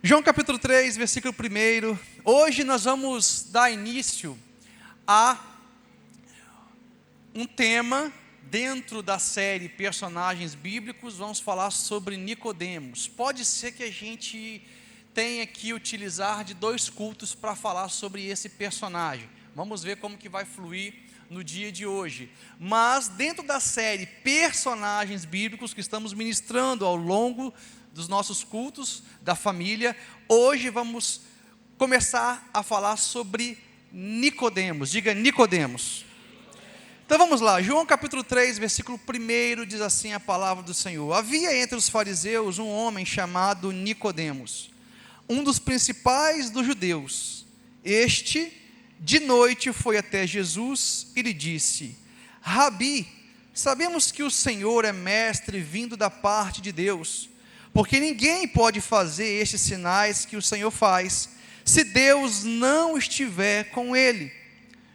João capítulo 3, versículo 1. Hoje nós vamos dar início a um tema dentro da série Personagens Bíblicos. Vamos falar sobre Nicodemos. Pode ser que a gente tenha que utilizar de 2 cultos para falar sobre esse personagem. Vamos ver como que vai fluir no dia de hoje. Mas dentro da série Personagens Bíblicos que estamos ministrando ao longo dos nossos cultos da família, hoje vamos começar a falar sobre Nicodemos. Diga Nicodemos. Então vamos lá, João capítulo 3, versículo 1, diz assim a palavra do Senhor: havia entre os fariseus um homem chamado Nicodemos, um dos principais dos judeus. Este, de noite, foi até Jesus e lhe disse: Rabi, sabemos que o Senhor é mestre vindo da parte de Deus, porque ninguém pode fazer estes sinais que o Senhor faz, se Deus não estiver com ele.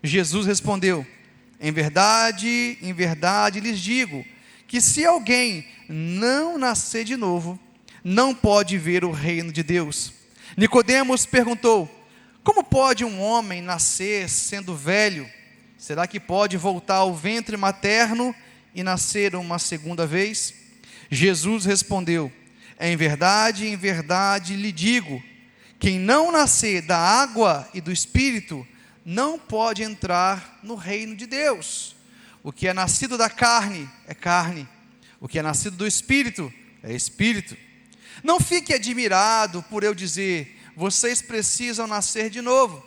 Jesus respondeu: em verdade lhes digo, que se alguém não nascer de novo, não pode ver o reino de Deus. Nicodemos perguntou: como pode um homem nascer sendo velho? Será que pode voltar ao ventre materno e nascer uma segunda vez? Jesus respondeu: em verdade lhe digo, quem não nascer da água e do Espírito, não pode entrar no reino de Deus. O que é nascido da carne é carne, o que é nascido do Espírito é Espírito. Não fique admirado por eu dizer: vocês precisam nascer de novo.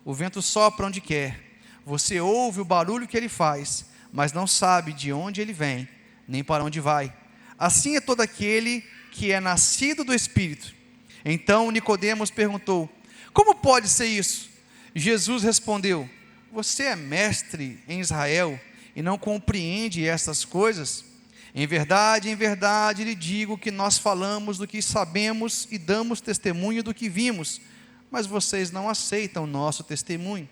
O vento sopra onde quer, você ouve o barulho que ele faz, mas não sabe de onde ele vem, nem para onde vai. Assim é todo aquele que é nascido do Espírito. Então Nicodemos perguntou: como pode ser isso? Jesus respondeu: você é mestre em Israel e não compreende estas coisas? Em verdade lhe digo que nós falamos do que sabemos e damos testemunho do que vimos, mas vocês não aceitam o nosso testemunho.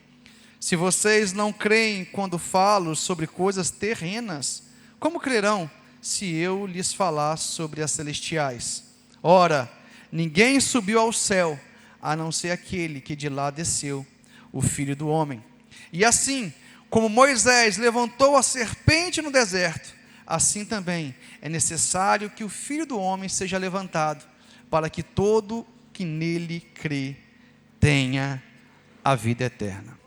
Se vocês não creem quando falo sobre coisas terrenas, como crerão se eu lhes falar sobre as celestiais? Ora, ninguém subiu ao céu, a não ser aquele que de lá desceu, o Filho do Homem. E assim, como Moisés levantou a serpente no deserto, assim também é necessário que o Filho do Homem seja levantado, para que todo que nele crê tenha a vida eterna.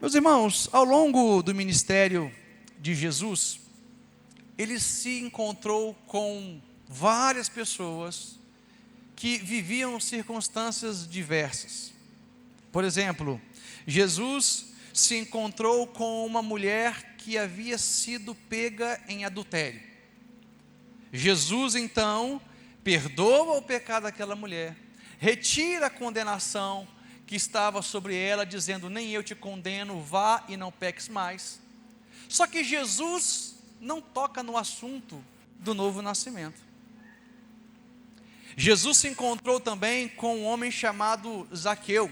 Meus irmãos, ao longo do ministério de Jesus, ele se encontrou com várias pessoas que viviam circunstâncias diversas. Por exemplo, Jesus se encontrou com uma mulher que havia sido pega em adultério. Jesus então perdoa o pecado daquela mulher, retira a condenação que estava sobre ela, dizendo: nem eu te condeno, vá e não peques mais. Só que Jesus não toca no assunto do novo nascimento. Jesus se encontrou também com um homem chamado Zaqueu.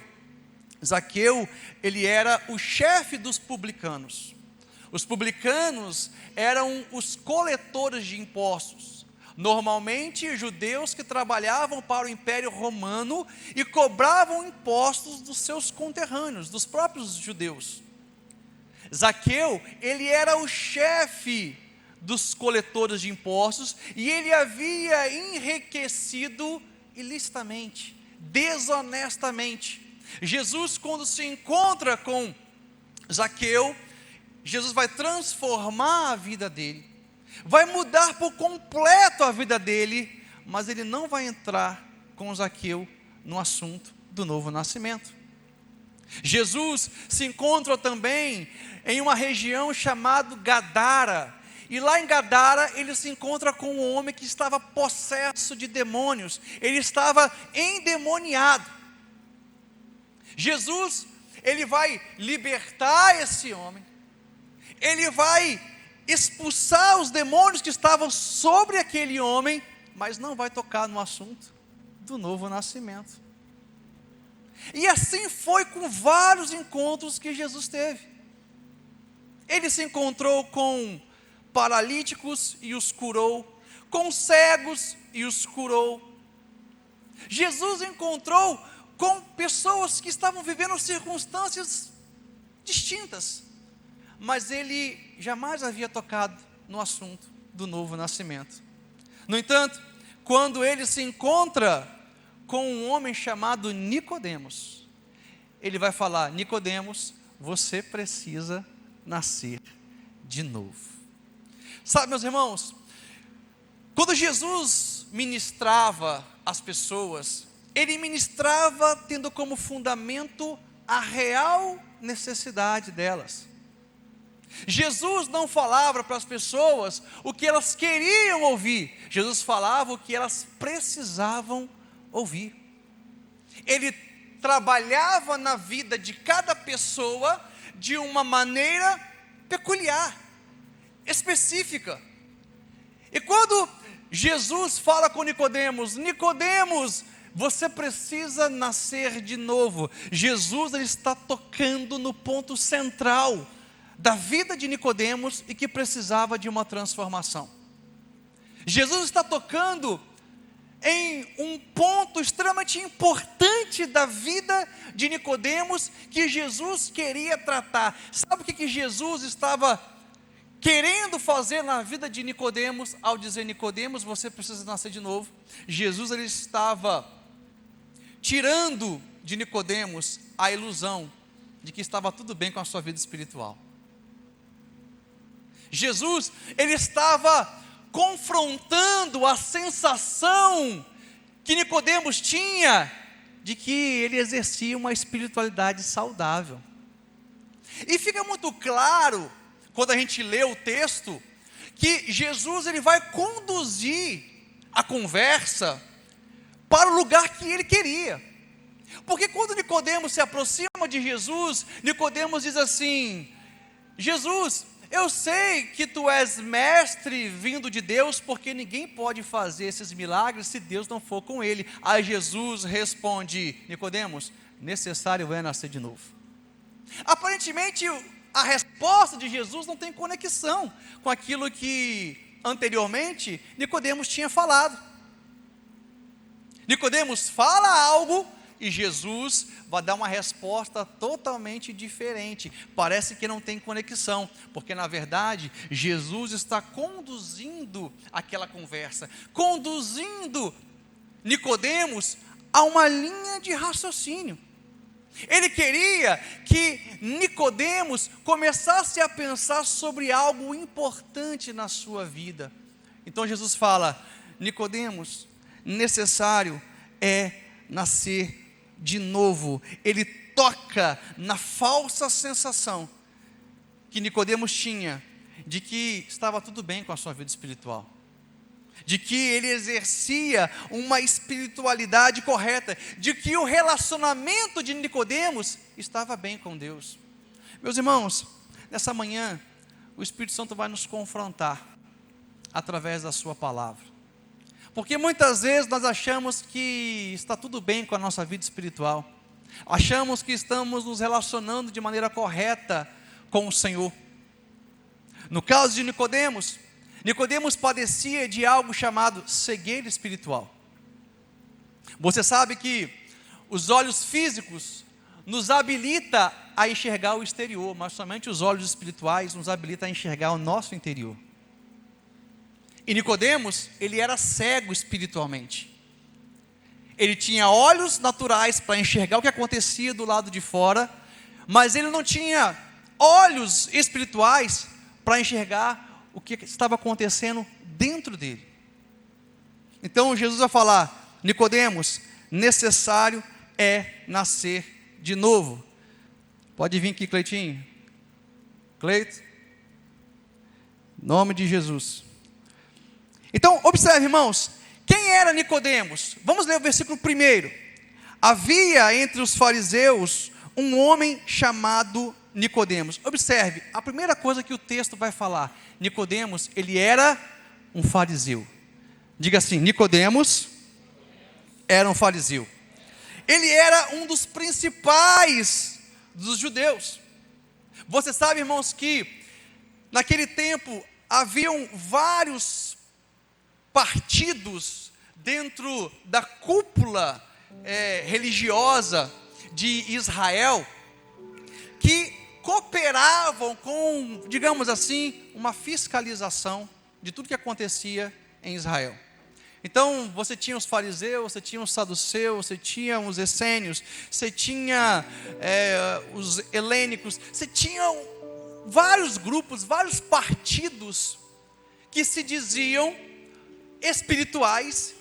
Zaqueu, ele era o chefe dos publicanos. Os publicanos eram os coletores de impostos, normalmente judeus que trabalhavam para o Império Romano e cobravam impostos dos seus conterrâneos, dos próprios judeus. Zaqueu, ele era o chefe dos coletores de impostos e ele havia enriquecido ilicitamente, desonestamente. Jesus, quando se encontra com Zaqueu, Jesus vai transformar a vida dele, vai mudar por completo a vida dele, mas ele não vai entrar com Zaqueu no assunto do novo nascimento. Jesus se encontra também em uma região chamada Gadara, e lá em Gadara ele se encontra com um homem que estava possesso de demônios, ele estava endemoniado. Jesus, ele vai libertar esse homem, ele vai expulsar os demônios que estavam sobre aquele homem, mas não vai tocar no assunto do novo nascimento. E assim foi com vários encontros que Jesus teve. Ele se encontrou com paralíticos e os curou, com cegos e os curou. Jesus encontrou com pessoas que estavam vivendo circunstâncias distintas, mas ele jamais havia tocado no assunto do novo nascimento. No entanto, quando ele se encontra com um homem chamado Nicodemos, ele vai falar: Nicodemos, você precisa nascer de novo. Sabe, meus irmãos, quando Jesus ministrava as pessoas, ele ministrava tendo como fundamento a real necessidade delas. Jesus não falava para as pessoas o que elas queriam ouvir, Jesus falava o que elas precisavam ouvir. Ele trabalhava na vida de cada pessoa de uma maneira peculiar, específica. E quando Jesus fala com Nicodemos: Nicodemos, você precisa nascer de novo. Jesus, ele está tocando no ponto central da vida de Nicodemos e que precisava de uma transformação. Jesus está tocando em um ponto extremamente importante da vida de Nicodemos que Jesus queria tratar. Sabe o que Jesus estava querendo fazer na vida de Nicodemos ao dizer: Nicodemos, você precisa nascer de novo? Jesus, ele estava tirando de Nicodemos a ilusão de que estava tudo bem com a sua vida espiritual. Jesus, ele estava confrontando a sensação que Nicodemos tinha de que ele exercia uma espiritualidade saudável. E fica muito claro, quando a gente lê o texto, que Jesus, ele vai conduzir a conversa para o lugar que ele queria. Porque quando Nicodemos se aproxima de Jesus, Nicodemos diz assim: Jesus, eu sei que tu és mestre vindo de Deus, porque ninguém pode fazer esses milagres se Deus não for com ele. Aí Jesus responde: Nicodemos, necessário é nascer de novo. Aparentemente, a resposta de Jesus não tem conexão com aquilo que anteriormente Nicodemos tinha falado. Nicodemos fala algo e Jesus vai dar uma resposta totalmente diferente. Parece que não tem conexão, porque na verdade Jesus está conduzindo aquela conversa, conduzindo Nicodemos a uma linha de raciocínio. Ele queria que Nicodemos começasse a pensar sobre algo importante na sua vida. Então Jesus fala: Nicodemos, necessário é nascer de novo. Ele toca na falsa sensação que Nicodemos tinha de que estava tudo bem com a sua vida espiritual, de que ele exercia uma espiritualidade correta, de que o relacionamento de Nicodemos estava bem com Deus. Meus irmãos, nessa manhã o Espírito Santo vai nos confrontar através da sua palavra. Porque muitas vezes nós achamos que está tudo bem com a nossa vida espiritual, achamos que estamos nos relacionando de maneira correta com o Senhor. No caso de Nicodemos, Nicodemos padecia de algo chamado cegueira espiritual. Você sabe que os olhos físicos nos habilitam a enxergar o exterior, mas somente os olhos espirituais nos habilitam a enxergar o nosso interior. E Nicodemos, ele era cego espiritualmente. Ele tinha olhos naturais para enxergar o que acontecia do lado de fora, mas ele não tinha olhos espirituais para enxergar o que estava acontecendo dentro dele. Então Jesus vai falar: Nicodemos, necessário é nascer de novo. Pode vir aqui, Cleitinho. Cleito. Em nome de Jesus. Então, observe, irmãos, quem era Nicodemos? Vamos ler o versículo 1. Havia entre os fariseus um homem chamado Nicodemos. Observe, a primeira coisa que o texto vai falar: Nicodemos, ele era um fariseu. Diga assim: Nicodemos era um fariseu. Ele era um dos principais dos judeus. Você sabe, irmãos, que naquele tempo haviam vários partidos dentro da cúpula religiosa de Israel, que cooperavam com, digamos assim, uma fiscalização de tudo que acontecia em Israel. Então, você tinha os fariseus, você tinha os saduceus, você tinha os essênios, você tinha os helênicos, você tinha vários grupos, vários partidos que se diziam espirituais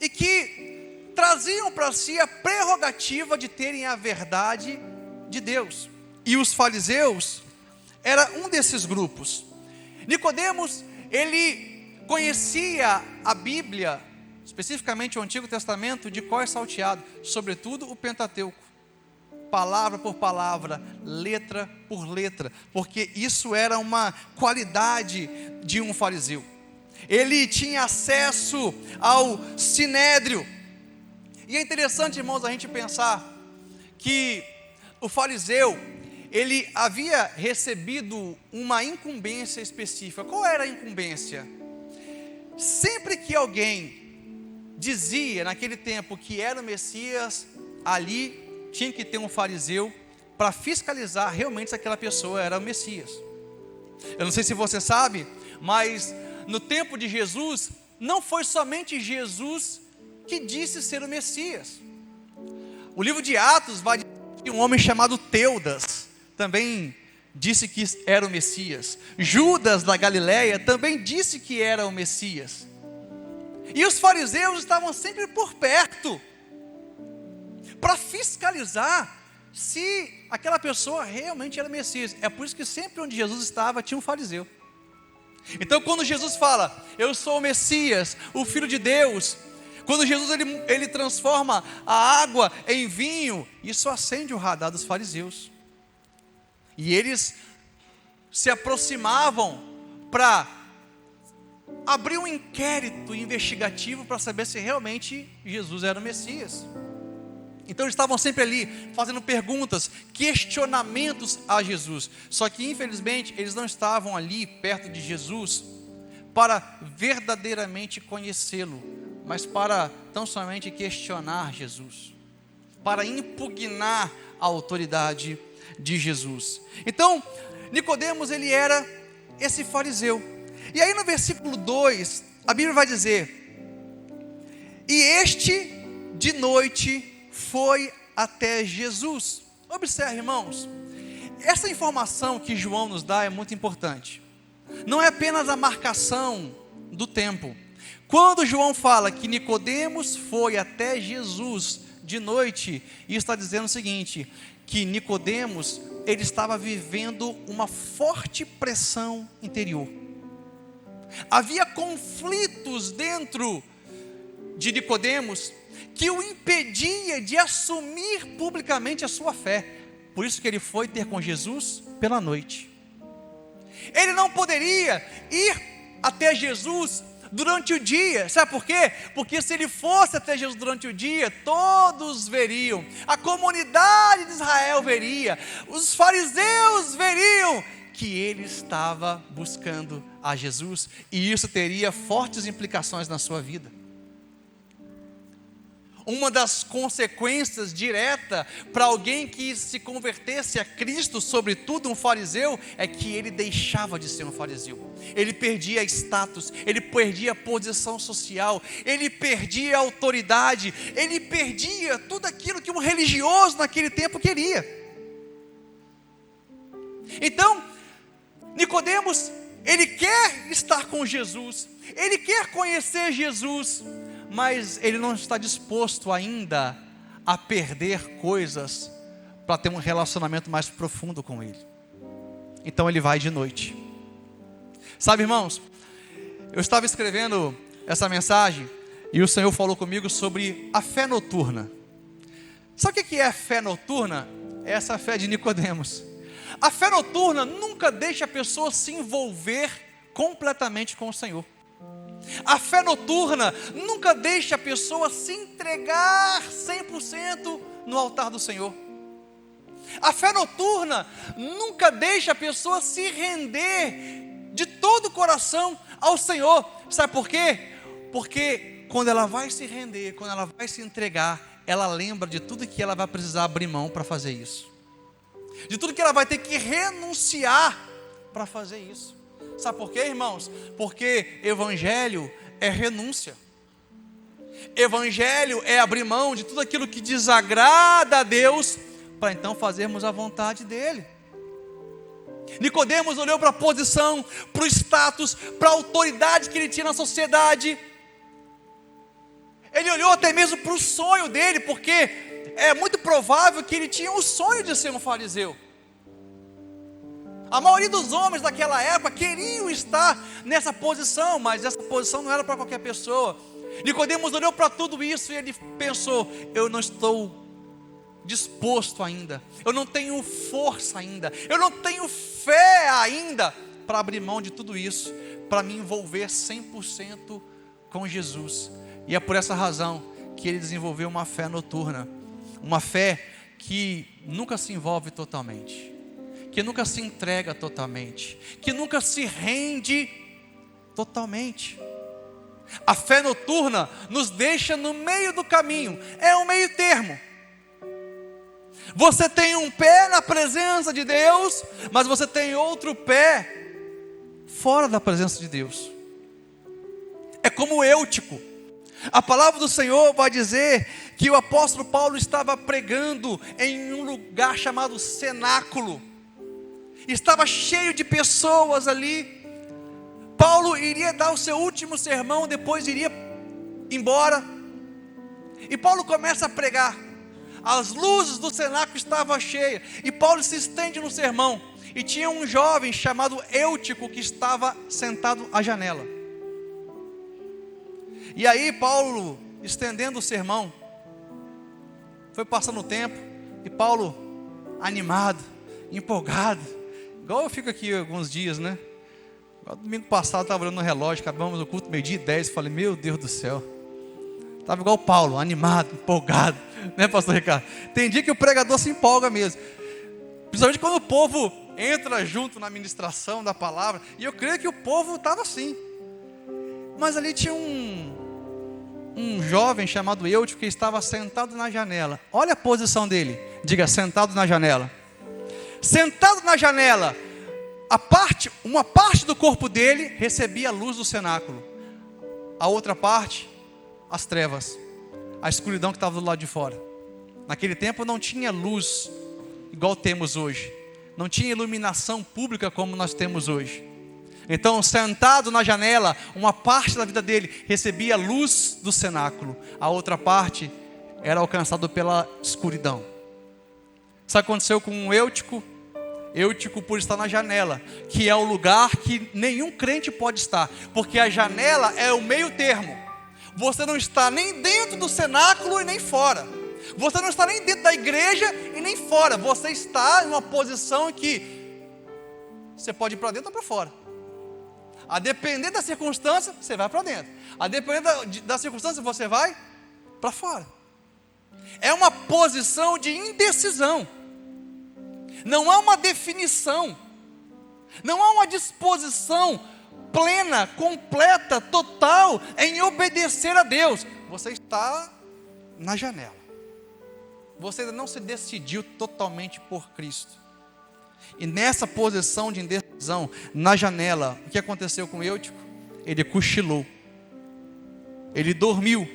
e que traziam para si a prerrogativa de terem a verdade de Deus. E os fariseus era um desses grupos. Nicodemos, ele conhecia a Bíblia, especificamente o Antigo Testamento, de cor salteado, sobretudo o Pentateuco, palavra por palavra, letra por letra, porque isso era uma qualidade de um fariseu. Ele tinha acesso ao sinédrio. E é interessante, irmãos, a gente pensar que o fariseu, ele havia recebido uma incumbência específica. Qual era a incumbência? Sempre que alguém dizia naquele tempo que era o Messias, ali tinha que ter um fariseu para fiscalizar realmente se aquela pessoa era o Messias. Eu não sei se você sabe, mas no tempo de Jesus, não foi somente Jesus que disse ser o Messias. O livro de Atos vai dizer que um homem chamado Teudas também disse que era o Messias. Judas da Galileia também disse que era o Messias. E os fariseus estavam sempre por perto para fiscalizar se aquela pessoa realmente era o Messias. É por isso que sempre onde Jesus estava tinha um fariseu. Então quando Jesus fala, eu sou o Messias, o Filho de Deus, quando Jesus ele transforma a água em vinho, isso acende o radar dos fariseus. E eles se aproximavam para abrir um inquérito investigativo para saber se realmente Jesus era o Messias. Então eles estavam sempre ali fazendo perguntas, questionamentos a Jesus. Só que infelizmente eles não estavam ali perto de Jesus para verdadeiramente conhecê-lo, mas para tão somente questionar Jesus, para impugnar a autoridade de Jesus. Então, Nicodemos, ele era esse fariseu. E aí no versículo 2, a Bíblia vai dizer: e este de noite foi até Jesus. Observe, irmãos, essa informação que João nos dá é muito importante. Não é apenas a marcação do tempo. Quando João fala que Nicodemos foi até Jesus de noite, isso está dizendo o seguinte, que Nicodemos, ele estava vivendo uma forte pressão interior. Havia conflitos dentro de Nicodemos que o impedia de assumir publicamente a sua fé. Por isso que ele foi ter com Jesus pela noite. Ele não poderia ir até Jesus durante o dia. Sabe por quê? Porque se ele fosse até Jesus durante o dia, todos veriam, a comunidade de Israel veria, os fariseus veriam que ele estava buscando a Jesus, e isso teria fortes implicações na sua vida. Uma das consequências diretas para alguém que se convertesse a Cristo, sobretudo um fariseu, é que ele deixava de ser um fariseu. Ele perdia status, ele perdia posição social, ele perdia autoridade, ele perdia tudo aquilo que um religioso naquele tempo queria. Então, Nicodemos, ele quer estar com Jesus, ele quer conhecer Jesus, mas ele não está disposto ainda a perder coisas para ter um relacionamento mais profundo com ele. Então ele vai de noite. Sabe, irmãos, eu estava escrevendo essa mensagem e o Senhor falou comigo sobre a fé noturna. Sabe o que é a fé noturna? É essa fé de Nicodemos. A fé noturna nunca deixa a pessoa se envolver completamente com o Senhor. A fé noturna nunca deixa a pessoa se entregar 100% no altar do Senhor. A fé noturna nunca deixa a pessoa se render de todo o coração ao Senhor. Sabe por quê? Porque quando ela vai se render, quando ela vai se entregar, ela lembra de tudo que ela vai precisar abrir mão para fazer isso, de tudo que ela vai ter que renunciar para fazer isso. Sabe por quê, irmãos? Porque evangelho é renúncia. Evangelho é abrir mão de tudo aquilo que desagrada a Deus, para então fazermos a vontade dEle. Nicodemos olhou para a posição, para o status, para a autoridade que ele tinha na sociedade. Ele olhou até mesmo para o sonho dele, porque é muito provável que ele tinha o sonho de ser um fariseu. A maioria dos homens daquela época queriam estar nessa posição, mas essa posição não era para qualquer pessoa. Nicodemos olhou para tudo isso e ele pensou: eu não estou disposto ainda, eu não tenho força ainda, eu não tenho fé ainda para abrir mão de tudo isso, para me envolver 100% com Jesus. E é por essa razão que ele desenvolveu uma fé noturna, uma fé que nunca se envolve totalmente, que nunca se entrega totalmente, que nunca se rende totalmente. A fé noturna nos deixa no meio do caminho, é um meio termo. Você tem um pé na presença de Deus, mas você tem outro pé fora da presença de Deus. É como o Eutico. A palavra do Senhor vai dizer que o apóstolo Paulo estava pregando em um lugar chamado cenáculo. Estava cheio de pessoas ali. Paulo iria dar o seu último sermão, depois iria embora. E Paulo começa a pregar. As luzes do cenáculo estavam cheias. E Paulo se estende no sermão. E tinha um jovem chamado Eutico que estava sentado à janela. E aí Paulo, estendendo o sermão, foi passando o tempo. E Paulo, animado, empolgado, igual eu fico aqui alguns dias, né? Domingo passado eu estava olhando no relógio, acabamos o culto 12:10, falei: meu Deus do céu. Estava igual o Paulo, animado, empolgado, né, pastor Ricardo? Tem dia que o pregador se empolga mesmo, principalmente quando o povo entra junto na ministração da palavra. E eu creio que o povo estava assim. Mas ali tinha um jovem chamado Eutico que estava sentado na janela. Olha a posição dele, diga: sentado na janela. Sentado na janela, uma parte do corpo dele recebia a luz do cenáculo, a outra parte, as trevas, a escuridão que estava do lado de fora. Naquele tempo não tinha luz igual temos hoje, não tinha iluminação pública como nós temos hoje. Então, sentado na janela, uma parte da vida dele recebia a luz do cenáculo, a outra parte era alcançada pela escuridão. Sabe o que aconteceu com o Eutico? Eutico, por estar na janela, que é o lugar que nenhum crente pode estar, porque a janela é o meio termo. Você não está nem dentro do cenáculo e nem fora. Você não está nem dentro da igreja e nem fora. Você está em uma posição em que você pode ir para dentro ou para fora. A depender da circunstância, você vai para dentro. A depender da circunstância, você vai para fora. É uma posição de indecisão. Não há uma definição. Não há uma disposição plena, completa, total em obedecer a Deus. Você está na janela. Você ainda não se decidiu totalmente por Cristo. E nessa posição de indecisão, na janela, o que aconteceu com Eutico? Ele cochilou. Ele dormiu.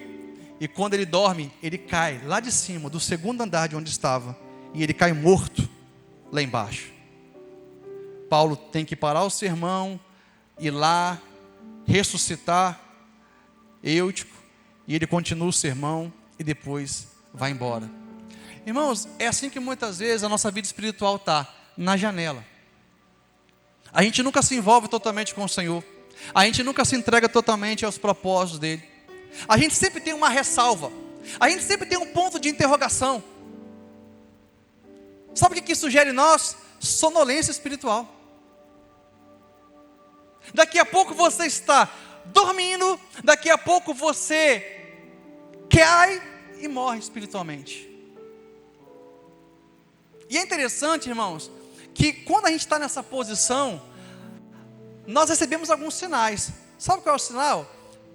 E quando ele dorme, ele cai lá de cima, do segundo andar de onde estava. E ele cai morto lá embaixo. Paulo tem que parar o sermão, ir lá, ressuscitar Eutico, e ele continua o sermão e depois vai embora. Irmãos, é assim que muitas vezes a nossa vida espiritual está, na janela. A gente nunca se envolve totalmente com o Senhor. A gente nunca se entrega totalmente aos propósitos dele. A gente sempre tem uma ressalva. A gente sempre tem um ponto de interrogação. Sabe o que sugere em nós? Sonolência espiritual. Daqui a pouco você está dormindo, daqui a pouco você cai e morre espiritualmente. E é interessante, irmãos, que quando a gente está nessa posição, nós recebemos alguns sinais. Sabe qual é o sinal?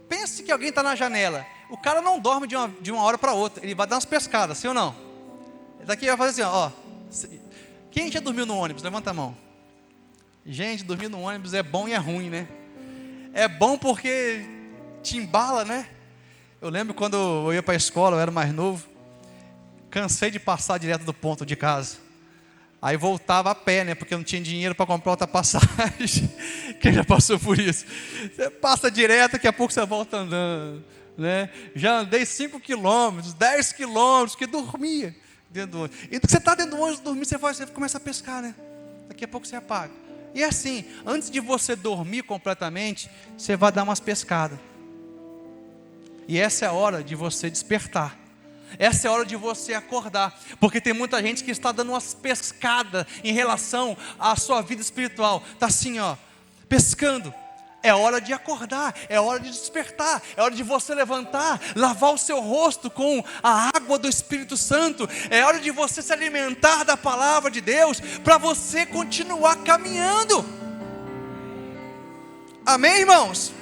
Pense que alguém está na janela o cara não dorme de uma hora para outra, ele vai dar umas pescadas, sim ou não? Daqui vai fazer assim, ó. Quem já dormiu no ônibus? Levanta a mão. Gente, dormir no ônibus é bom e é ruim, né? É bom porque te embala, né? Eu lembro quando eu ia para a escola, eu era mais novo, cansei de passar direto do ponto de casa. Aí voltava a pé, né? Porque eu não tinha dinheiro para comprar outra passagem. Quem já passou por isso? Você passa direto, daqui a pouco você volta andando, né? Já andei 5 quilômetros, 10 quilômetros, que dormia dentro do ônibus. E você está dentro do ônibus, dormir, você começa a pescar, né? Daqui a pouco você apaga. E assim, antes de você dormir completamente, você vai dar umas pescadas. E essa é a hora de você despertar. Essa é a hora de você acordar. Porque tem muita gente que está dando umas pescadas em relação à sua vida espiritual. Está assim, ó, pescando. É hora de acordar, é hora de despertar, é hora de você levantar, lavar o seu rosto com a água do Espírito Santo. É hora de você se alimentar da palavra de Deus, para você continuar caminhando. Amém, irmãos?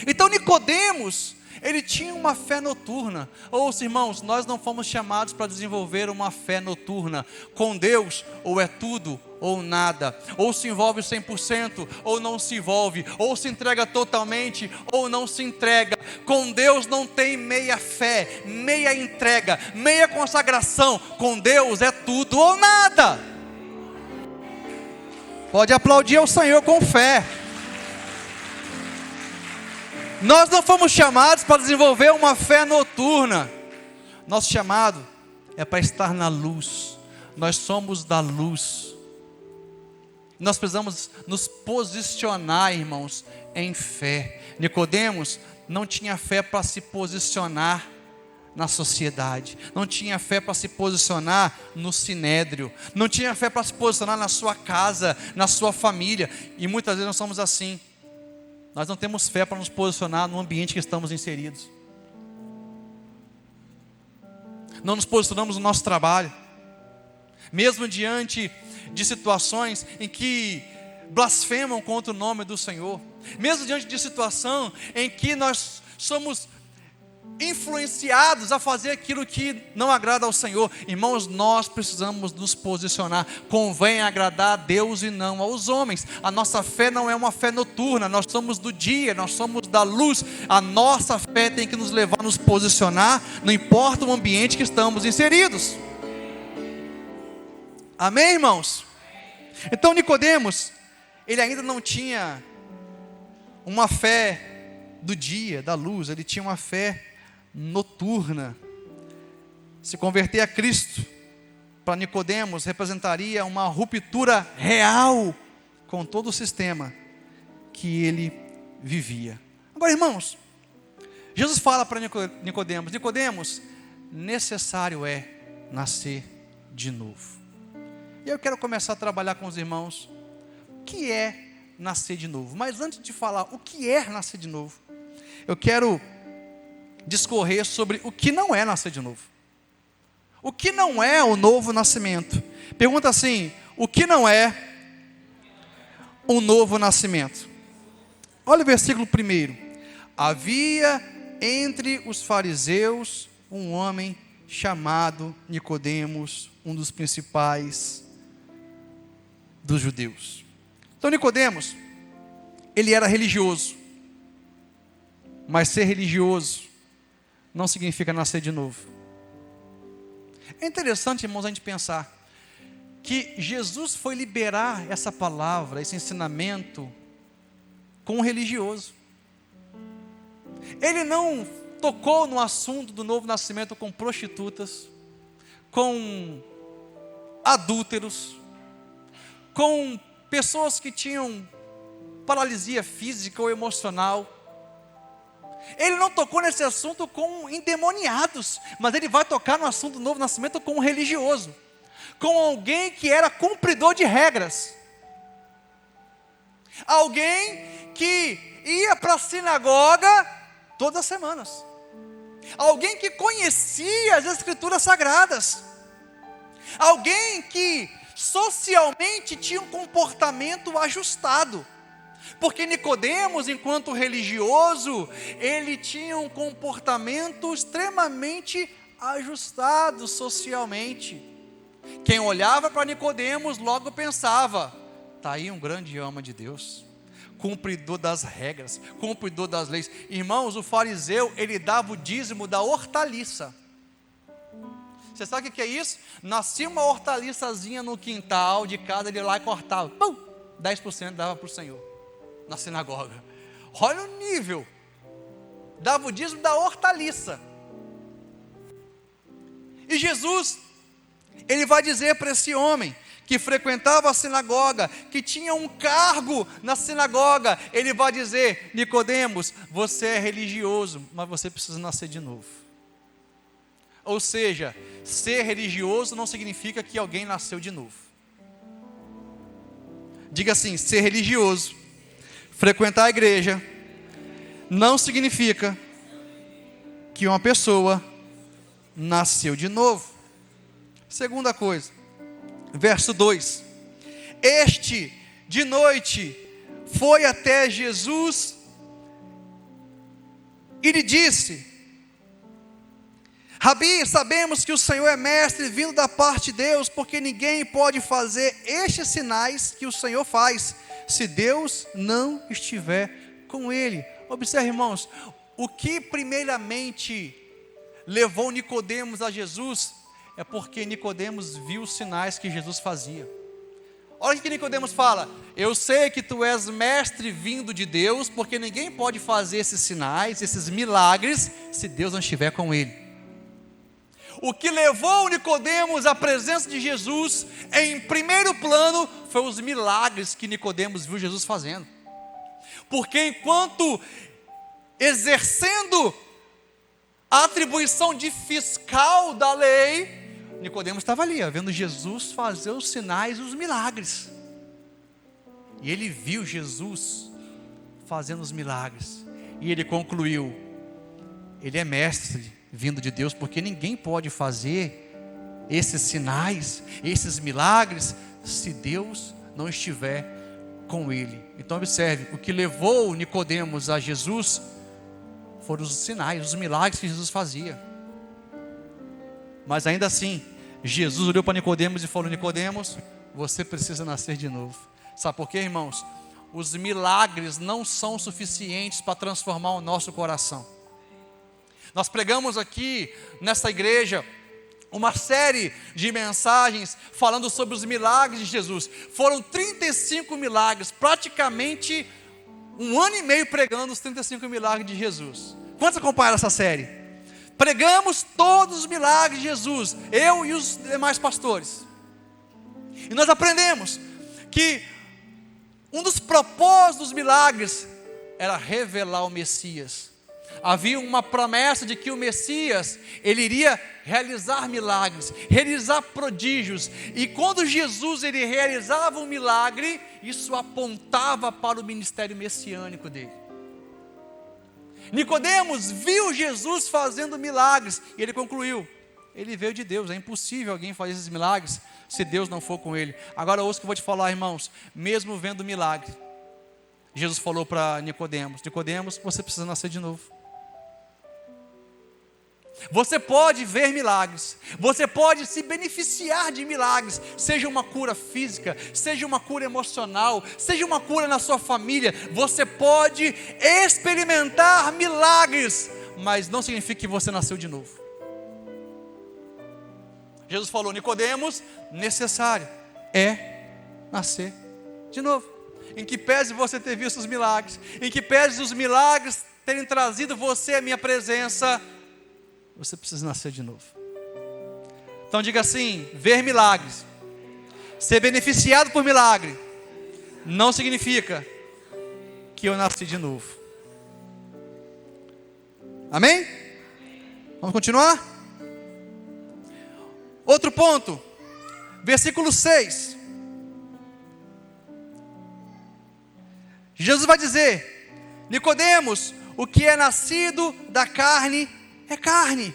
Então Nicodemos, ele tinha uma fé noturna. Ouça, irmãos, nós não fomos chamados para desenvolver uma fé noturna. Com Deus, ou é tudo ou nada. Ou se envolve 100%, ou não se envolve. Ou se entrega totalmente, ou não se entrega. Com Deus não tem meia fé, meia entrega, meia consagração. Com Deus é tudo ou nada. Pode aplaudir ao Senhor com fé. Nós não fomos chamados para desenvolver uma fé noturna. Nosso chamado é para estar na luz. Nós somos da luz. Nós precisamos nos posicionar, irmãos, em fé. Nicodemos não tinha fé para se posicionar na sociedade. Não tinha fé para se posicionar no sinédrio. Não tinha fé para se posicionar na sua casa, na sua família. E muitas vezes nós somos assim. Nós não temos fé para nos posicionar no ambiente que estamos inseridos. Não nos posicionamos no nosso trabalho. Mesmo diante de situações em que blasfemam contra o nome do Senhor. Mesmo diante de situação em que nós somos influenciados a fazer aquilo que não agrada ao Senhor. Irmãos, nós precisamos nos posicionar. Convém agradar a Deus e não aos homens. A nossa fé não é uma fé noturna. Nós somos do dia, nós somos da luz. A nossa fé tem que nos levar a nos posicionar, não importa o ambiente que estamos inseridos. Amém, irmãos? Então Nicodemos, ele ainda não tinha uma fé do dia, da luz. Ele tinha uma fé noturna. Se converter a Cristo para Nicodemos representaria uma ruptura real com todo o sistema que ele vivia. Agora, irmãos, Jesus fala para Nicodemos: Nicodemos, necessário é nascer de novo. E eu quero começar a trabalhar com os irmãos o que é nascer de novo. Mas antes de falar o que é nascer de novo, eu quero discorrer sobre o que não é nascer de novo. O que não é o novo nascimento? Pergunta assim: o que não é um novo nascimento? Olha o versículo 1. Havia entre os fariseus um homem chamado Nicodemos, um dos principais dos judeus. Então Nicodemos, ele era religioso. Mas ser religioso não significa nascer de novo. É interessante, irmãos, a gente pensar que Jesus foi liberar essa palavra, esse ensinamento com um religioso. Ele não tocou no assunto do novo nascimento com prostitutas, com adúlteros, com pessoas que tinham paralisia física ou emocional. Ele não tocou nesse assunto com endemoniados, mas ele vai tocar no assunto do novo nascimento com um religioso, com alguém que era cumpridor de regras, alguém que ia para a sinagoga todas as semanas, alguém que conhecia as Escrituras Sagradas, alguém que socialmente tinha um comportamento ajustado, Porque Nicodemos, enquanto religioso, ele tinha um comportamento extremamente ajustado socialmente. Quem olhava para Nicodemos logo pensava: está aí um grande homem de Deus, cumpridor das regras, cumpridor das leis. Irmãos, o fariseu, ele dava o dízimo da hortaliça. Você sabe o que é isso? Nascia uma hortaliçazinha no quintal de casa, ele ia lá e cortava, pum, 10% dava para o Senhor, na sinagoga. Olha o nível, dava o dízimo da hortaliça. E Jesus, ele vai dizer para esse homem, que frequentava a sinagoga, que tinha um cargo na sinagoga, ele vai dizer: Nicodemos, você é religioso, mas você precisa nascer de novo. Ou seja, ser religioso não significa que alguém nasceu de novo. Diga assim: ser religioso, frequentar a igreja, não significa que uma pessoa nasceu de novo. Segunda coisa, verso 2: este de noite foi até Jesus e lhe disse: Rabi, sabemos que o Senhor é mestre vindo da parte de Deus, porque ninguém pode fazer estes sinais que o Senhor faz, se Deus não estiver com ele. Observe, irmãos, o que primeiramente levou Nicodemos a Jesus é porque Nicodemos viu os sinais que Jesus fazia. Olha o que Nicodemos fala: eu sei que tu és mestre vindo de Deus, porque ninguém pode fazer esses sinais, esses milagres, se Deus não estiver com ele. O que levou Nicodemos à presença de Jesus, em primeiro plano, foi os milagres que Nicodemos viu Jesus fazendo. Porque enquanto exercendo a atribuição de fiscal da lei, Nicodemos estava ali, vendo Jesus fazer os sinais e os milagres. E ele viu Jesus fazendo os milagres. E ele concluiu: ele é mestre vindo de Deus, porque ninguém pode fazer esses sinais, esses milagres, se Deus não estiver com ele. Então observe, o que levou Nicodemos a Jesus foram os sinais, os milagres que Jesus fazia. Mas ainda assim, Jesus olhou para Nicodemos e falou: Nicodemos, você precisa nascer de novo. Sabe por quê, irmãos? Os milagres não são suficientes para transformar o nosso coração. Nós pregamos aqui nessa igreja uma série de mensagens falando sobre os milagres de Jesus. Foram 35 milagres, praticamente 1 ano e meio pregando os 35 milagres de Jesus. Quantos acompanharam essa série? Pregamos todos os milagres de Jesus, eu e os demais pastores. E nós aprendemos que um dos propósitos dos milagres era revelar o Messias. Havia uma promessa de que o Messias, ele iria realizar milagres, realizar prodígios. E quando Jesus ele realizava um milagre, isso apontava para o ministério messiânico dele. Nicodemos viu Jesus fazendo milagres e ele concluiu: ele veio de Deus, é impossível alguém fazer esses milagres se Deus não for com ele. Agora ouça o que eu vou te falar, irmãos. Mesmo vendo milagre, Jesus falou para Nicodemos: Nicodemos, você precisa nascer de novo. Você pode ver milagres, você pode se beneficiar de milagres, seja uma cura física, seja uma cura emocional, seja uma cura na sua família. Você pode experimentar milagres, mas não significa que você nasceu de novo. Jesus falou: Nicodemos, necessário é nascer de novo. Em que pese você ter visto os milagres, em que pese os milagres terem trazido você à minha presença, você precisa nascer de novo. Então diga assim: ver milagres, ser beneficiado por milagre, não significa que eu nasci de novo. Amém? Vamos continuar? Outro ponto, versículo 6. Jesus vai dizer: Nicodemos, o que é nascido da carne é carne,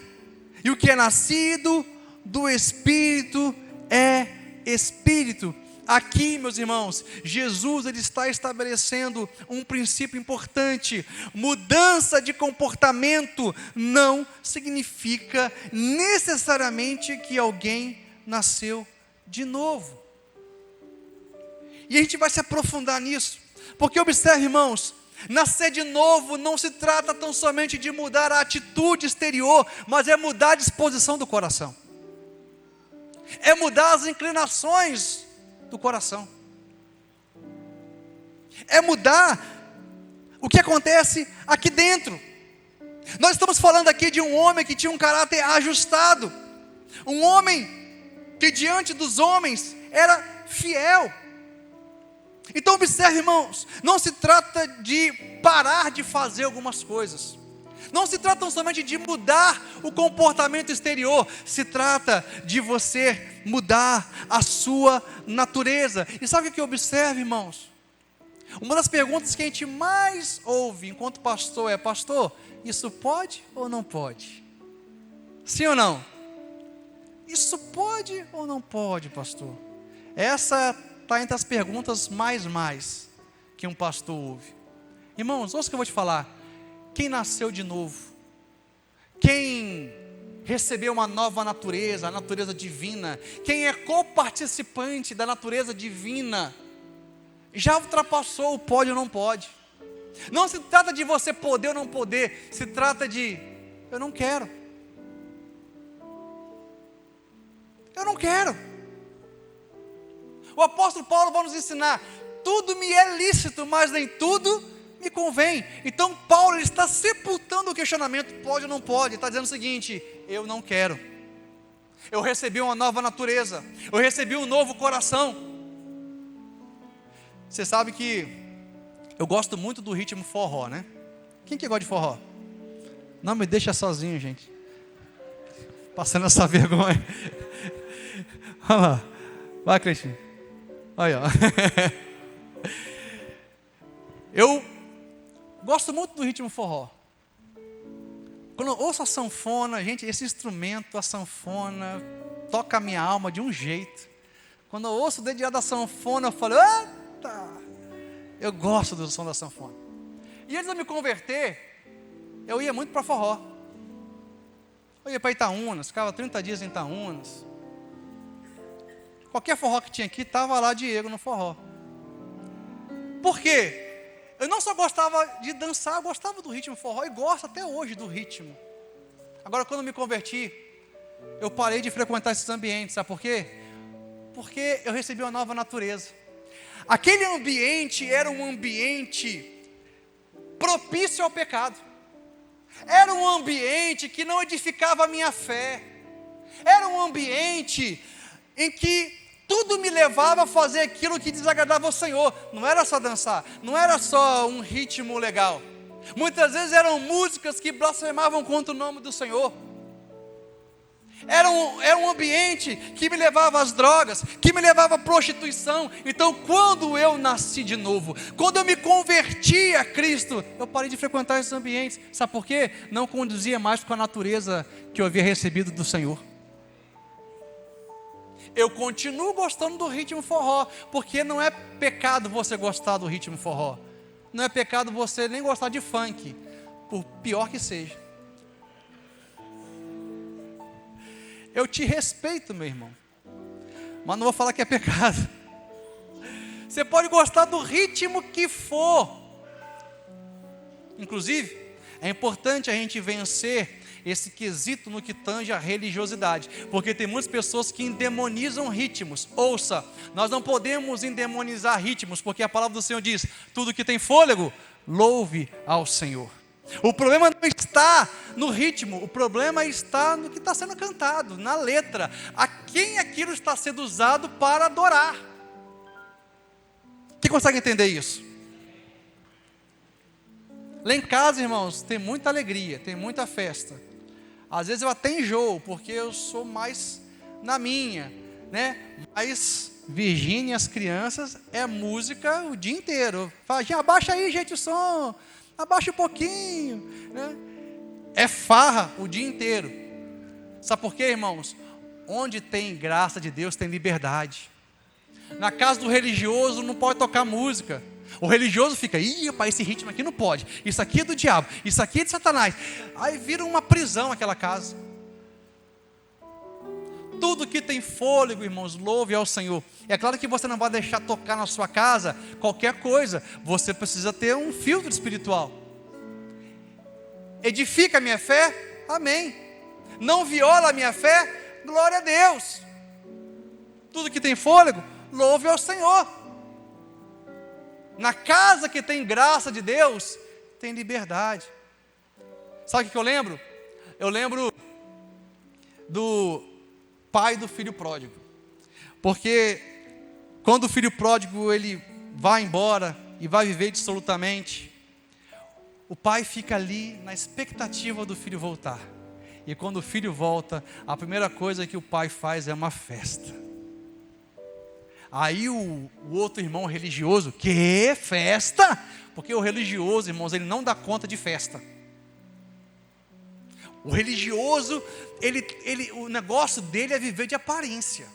e o que é nascido do Espírito é Espírito. Aqui, meus irmãos, Jesus ele está estabelecendo um princípio importante. Mudança de comportamento não significa necessariamente que alguém nasceu de novo. E a gente vai se aprofundar nisso, porque observe, irmãos, nascer de novo não se trata tão somente de mudar a atitude exterior, mas é mudar a disposição do coração. É mudar as inclinações do coração. É mudar o que acontece aqui dentro. Nós estamos falando aqui de um homem que tinha um caráter ajustado. Um homem que diante dos homens era fiel. Então observe, irmãos, não se trata de parar de fazer algumas coisas. Não se trata tão somente de mudar o comportamento exterior, se trata de você mudar a sua natureza. E sabe o que eu observo, irmãos? Uma das perguntas que a gente mais ouve enquanto pastor é: pastor, isso pode ou não pode? Sim ou não? Isso pode ou não pode, pastor? Essa está entre as perguntas mais que um pastor ouve. Irmãos, ouça o que eu vou te falar. Quem nasceu de novo, quem recebeu uma nova natureza, a natureza divina, quem é coparticipante da natureza divina, já ultrapassou o pode ou não pode. Não se trata de você poder ou não poder, se trata de eu não quero. Eu não quero. O apóstolo Paulo vai nos ensinar: tudo me é lícito, mas nem tudo me convém. Então Paulo ele está sepultando o questionamento, pode ou não pode. Ele está dizendo o seguinte: eu não quero. Eu recebi uma nova natureza, eu recebi um novo coração. Você sabe que eu gosto muito do ritmo forró, né? Quem que gosta de forró? Não me deixa sozinho, gente, passando essa vergonha. Olha lá, vai, Cristina. Olha, ó. Eu gosto muito do ritmo forró. Quando eu ouço a sanfona, gente, esse instrumento, a sanfona, toca a minha alma de um jeito. Quando eu ouço o dedilhado da sanfona, eu falo: eita! Eu gosto do som da sanfona. E antes de eu me converter, eu ia muito para forró. Eu ia para Itaúnas, ficava 30 dias em Itaúnas. Qualquer forró que tinha aqui, estava lá Diego no forró. Por quê? Eu não só gostava de dançar, eu gostava do ritmo forró e gosto até hoje do ritmo. Agora, quando eu me converti, eu parei de frequentar esses ambientes, sabe por quê? Porque eu recebi uma nova natureza. Aquele ambiente era um ambiente propício ao pecado. Era um ambiente que não edificava a minha fé. Era um ambiente em que tudo me levava a fazer aquilo que desagradava ao Senhor. Não era só dançar, não era só um ritmo legal. Muitas vezes eram músicas que blasfemavam contra o nome do Senhor. Era um ambiente que me levava às drogas, que me levava à prostituição. Então, quando eu nasci de novo, quando eu me converti a Cristo, eu parei de frequentar esses ambientes. Sabe por quê? Não conduzia mais com a natureza que eu havia recebido do Senhor. Eu continuo gostando do ritmo forró, porque não é pecado você gostar do ritmo forró. Não é pecado você nem gostar de funk, por pior que seja. Eu te respeito, meu irmão, mas não vou falar que é pecado. Você pode gostar do ritmo que for. Inclusive, é importante a gente vencer esse quesito no que tange a religiosidade, porque tem muitas pessoas que endemonizam ritmos. Ouça, nós não podemos endemonizar ritmos, porque a palavra do Senhor diz: tudo que tem fôlego, louve ao Senhor. O problema não está no ritmo, o problema está no que está sendo cantado, na letra, a quem aquilo está sendo usado para adorar. Quem consegue entender isso? Lá em casa, irmãos, tem muita alegria, tem muita festa. Às vezes eu até enjoo, porque eu sou mais na minha, né? Mas Virgínia e as crianças é música o dia inteiro. Fala: abaixa aí, gente, o som, abaixa um pouquinho, né? É farra o dia inteiro. Sabe por quê, irmãos? Onde tem graça de Deus tem liberdade. Na casa do religioso não pode tocar música. O religioso fica, pai, esse ritmo aqui não pode. Isso aqui é do diabo, isso aqui é de Satanás. Aí vira uma prisão aquela casa. Tudo que tem fôlego, irmãos, louve ao Senhor. É claro que você não vai deixar tocar na sua casa qualquer coisa. Você precisa ter um filtro espiritual. Edifica a minha fé? Amém. Não viola a minha fé? Glória a Deus. Tudo que tem fôlego, louve ao Senhor. Na casa que tem graça de Deus, tem liberdade. Sabe o que eu lembro? Eu lembro do pai do filho pródigo. Porque quando o filho pródigo ele vai embora e vai viver dissolutamente, o pai fica ali na expectativa do filho voltar. E quando o filho volta, a primeira coisa que o pai faz é uma festa. Aí o outro irmão religioso, que festa? Porque o religioso, irmãos, ele não dá conta de festa. O religioso, o negócio dele é viver de aparência.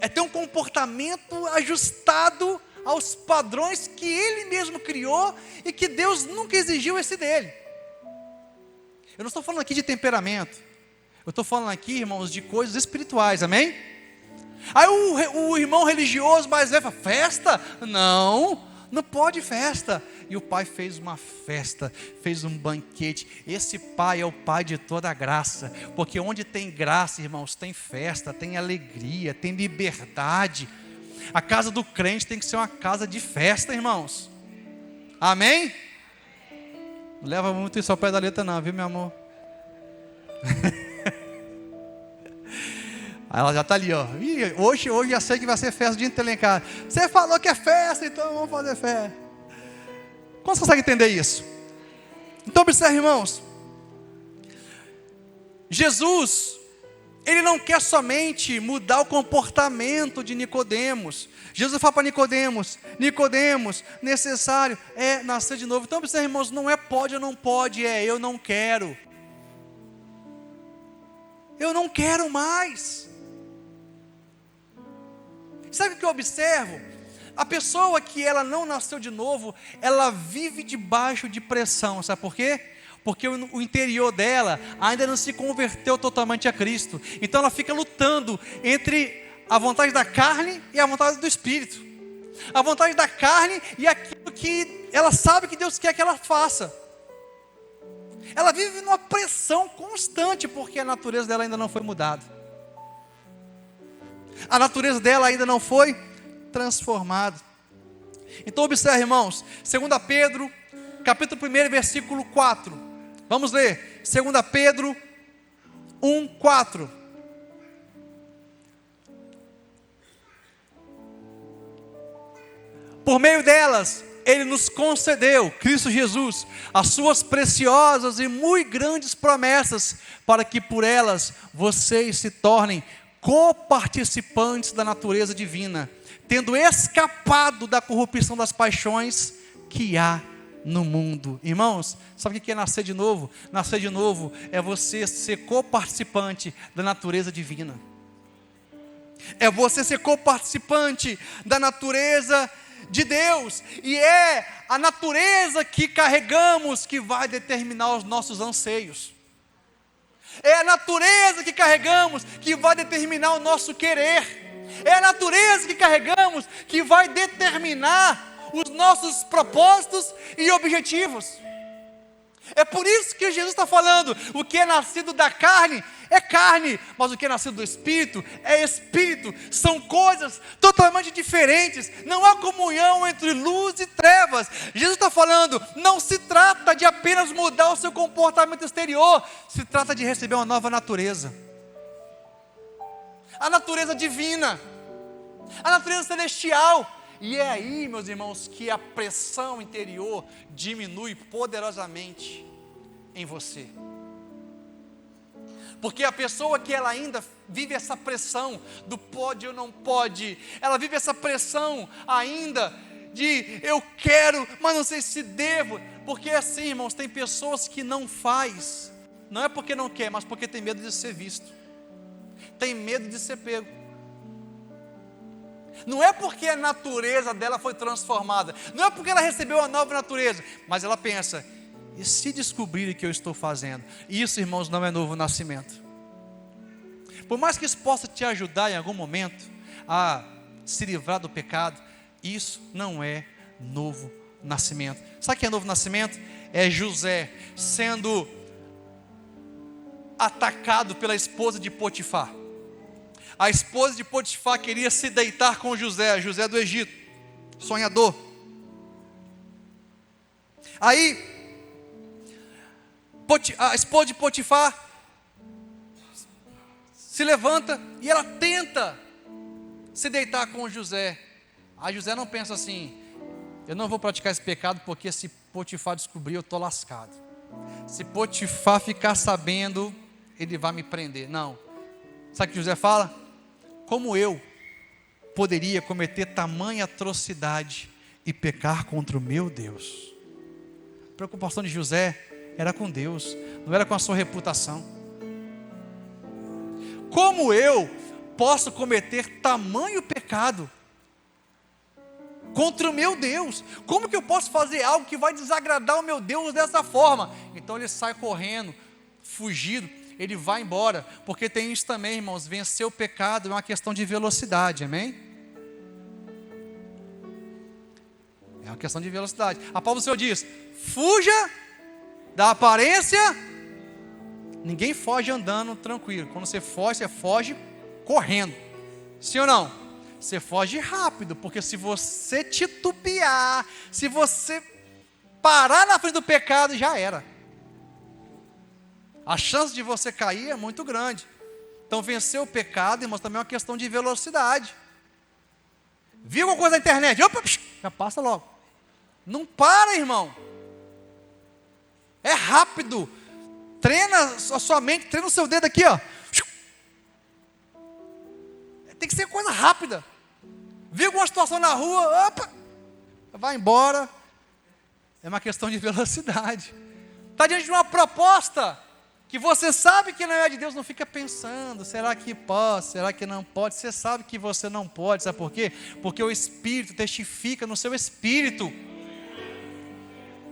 É ter um comportamento ajustado aos padrões que ele mesmo criou e que Deus nunca exigiu esse dele. Eu não estou falando aqui de temperamento. Eu estou falando aqui, irmãos, de coisas espirituais, amém? Aí o irmão religioso mais velho fala, festa? Não pode festa. E o pai fez uma festa, fez um banquete. Esse pai é o pai de toda a graça. Porque onde tem graça, irmãos, tem festa, tem alegria, tem liberdade. A casa do crente tem que ser uma casa de festa, irmãos. Amém? Não leva muito isso ao pé da letra não, viu, meu amor? Aí ela já está ali, ó. Hoje já sei que vai ser festa de intelencar. Você falou que é festa, então vamos fazer festa. Como você consegue entender isso? Então observe, irmãos. Jesus, ele não quer somente mudar o comportamento de Nicodemos. Jesus fala para Nicodemos, necessário é nascer de novo. Então observe, irmãos, não é pode ou não pode, é eu não quero. Eu não quero mais. Sabe o que eu observo? A pessoa que ela não nasceu de novo, ela vive debaixo de pressão. Sabe por quê? Porque o interior dela ainda não se converteu totalmente a Cristo. Então ela fica lutando entre a vontade da carne e a vontade do Espírito. A vontade da carne e aquilo que ela sabe que Deus quer que ela faça. Ela vive numa pressão constante, porque a natureza dela ainda não foi mudada. A natureza dela ainda não foi transformada. Então observe, irmãos, 2 Pedro, capítulo 1, versículo 4. Vamos ler, 2 Pedro 1, 4. Por meio delas, Ele nos concedeu, Cristo Jesus, as suas preciosas e muito grandes promessas, para que por elas vocês se tornem coparticipantes da natureza divina, tendo escapado da corrupção das paixões que há no mundo. Irmãos, sabe o que é nascer de novo? Nascer de novo é você ser coparticipante da natureza divina. É você ser coparticipante da natureza de Deus. E é a natureza que carregamos que vai determinar os nossos anseios. É a natureza que carregamos que vai determinar o nosso querer. É a natureza que carregamos que vai determinar os nossos propósitos e objetivos. É por isso que Jesus está falando, o que é nascido da carne é carne, mas o que é nascido do Espírito é Espírito. São coisas totalmente diferentes, não há comunhão entre luz e trevas. Jesus está falando, não se trata de apenas mudar o seu comportamento exterior, se trata de receber uma nova natureza. A natureza divina, a natureza celestial. E é aí, meus irmãos, que a pressão interior diminui poderosamente em você. Porque a pessoa que ela ainda vive essa pressão do pode ou não pode, ela vive essa pressão ainda de eu quero, mas não sei se devo. Porque assim, irmãos, tem pessoas que não faz, não é porque não quer, mas porque tem medo de ser visto, tem medo de ser pego. Não é porque a natureza dela foi transformada, não é porque ela recebeu uma nova natureza, mas ela pensa: e se descobrirem o que eu estou fazendo? Isso, irmãos, não é novo nascimento. Por mais que isso possa te ajudar em algum momento a se livrar do pecado, isso não é novo nascimento. Sabe o que é novo nascimento? É José sendo atacado pela esposa de Potifar. A esposa de Potifar queria se deitar com José do Egito, sonhador. Aí, a esposa de Potifar se levanta e ela tenta se deitar com José. Aí José não pensa assim: eu não vou praticar esse pecado, porque se Potifar descobrir, eu estou lascado. Se Potifar ficar sabendo, ele vai me prender. Não. Sabe o que José fala? Como eu poderia cometer tamanha atrocidade e pecar contra o meu Deus? A preocupação de José era com Deus, não era com a sua reputação. Como eu posso cometer tamanho pecado contra o meu Deus? Como que eu posso fazer algo que vai desagradar o meu Deus dessa forma? Então ele sai correndo, fugido, ele vai embora, porque tem isso também, irmãos: vencer o pecado é uma questão de velocidade, amém? É uma questão de velocidade. A palavra do Senhor diz: fuja da aparência. Ninguém foge andando tranquilo. Quando você foge correndo. Sim ou não? Você foge rápido, porque se você titubear, se você parar na frente do pecado, já era. A chance de você cair é muito grande. Então vencer o pecado, irmãos, também é uma questão de velocidade. Viu alguma coisa na internet? Opa, já passa logo. Não para, irmão. É rápido. Treina a sua mente, treina o seu dedo aqui, ó. Tem que ser coisa rápida. Viu alguma situação na rua, opa, vai embora. É uma questão de velocidade. Está diante de uma proposta que você sabe que não é de Deus, não fica pensando: será que pode, será que não pode? Você sabe que você não pode, sabe por quê? Porque o Espírito testifica no seu espírito.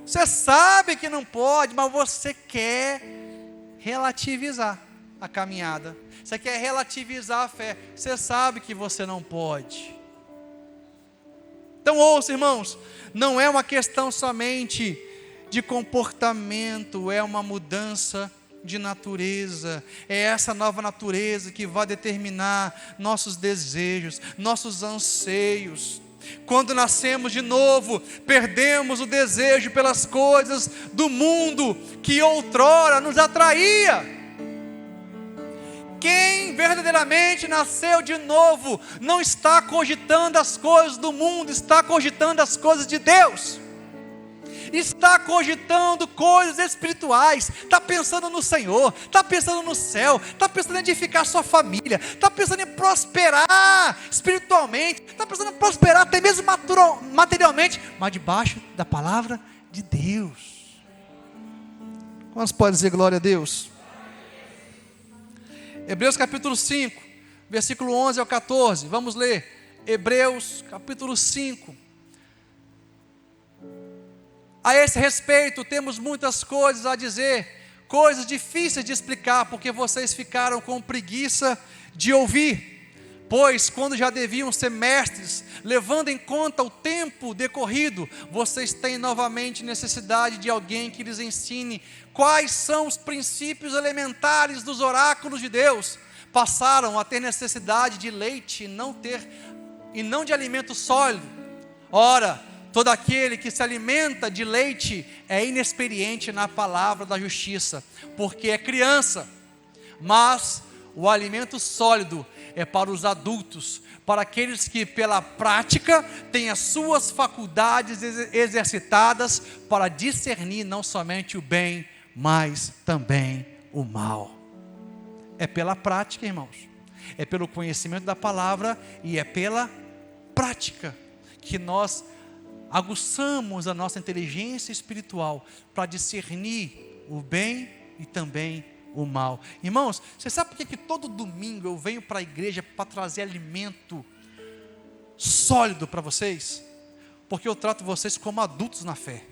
Você sabe que não pode, mas você quer relativizar a caminhada. Você quer relativizar a fé. Você sabe que você não pode. Então ouça, irmãos, não é uma questão somente de comportamento, é uma mudança de natureza. É essa nova natureza que vai determinar nossos desejos, nossos anseios. Quando nascemos de novo, perdemos o desejo pelas coisas do mundo que outrora nos atraía. Quem verdadeiramente nasceu de novo não está cogitando as coisas do mundo, está cogitando as coisas de Deus. Está cogitando coisas espirituais, está pensando no Senhor, está pensando no céu, está pensando em edificar sua família, está pensando em prosperar espiritualmente, está pensando em prosperar até mesmo materialmente, mas debaixo da palavra de Deus. Quantos podem dizer glória a Deus? Hebreus capítulo 5, versículo 11 ao 14, vamos ler. Hebreus capítulo 5. A esse respeito temos muitas coisas a dizer, coisas difíceis de explicar, porque vocês ficaram com preguiça de ouvir. Pois quando já deviam ser mestres, levando em conta o tempo decorrido, vocês têm novamente necessidade de alguém que lhes ensine quais são os princípios elementares dos oráculos de Deus. Passaram a ter necessidade de leite e não de alimento sólido. Ora, todo aquele que se alimenta de leite é inexperiente na palavra da justiça, porque é criança. Mas o alimento sólido é para os adultos, para aqueles que pela prática têm as suas faculdades exercitadas para discernir não somente o bem, mas também o mal. É pela prática, irmãos. É pelo conhecimento da palavra e é pela prática que nós aguçamos a nossa inteligência espiritual para discernir o bem e também o mal. Irmãos, você sabe por que todo domingo eu venho para a igreja para trazer alimento sólido para vocês, porque eu trato vocês como adultos na fé,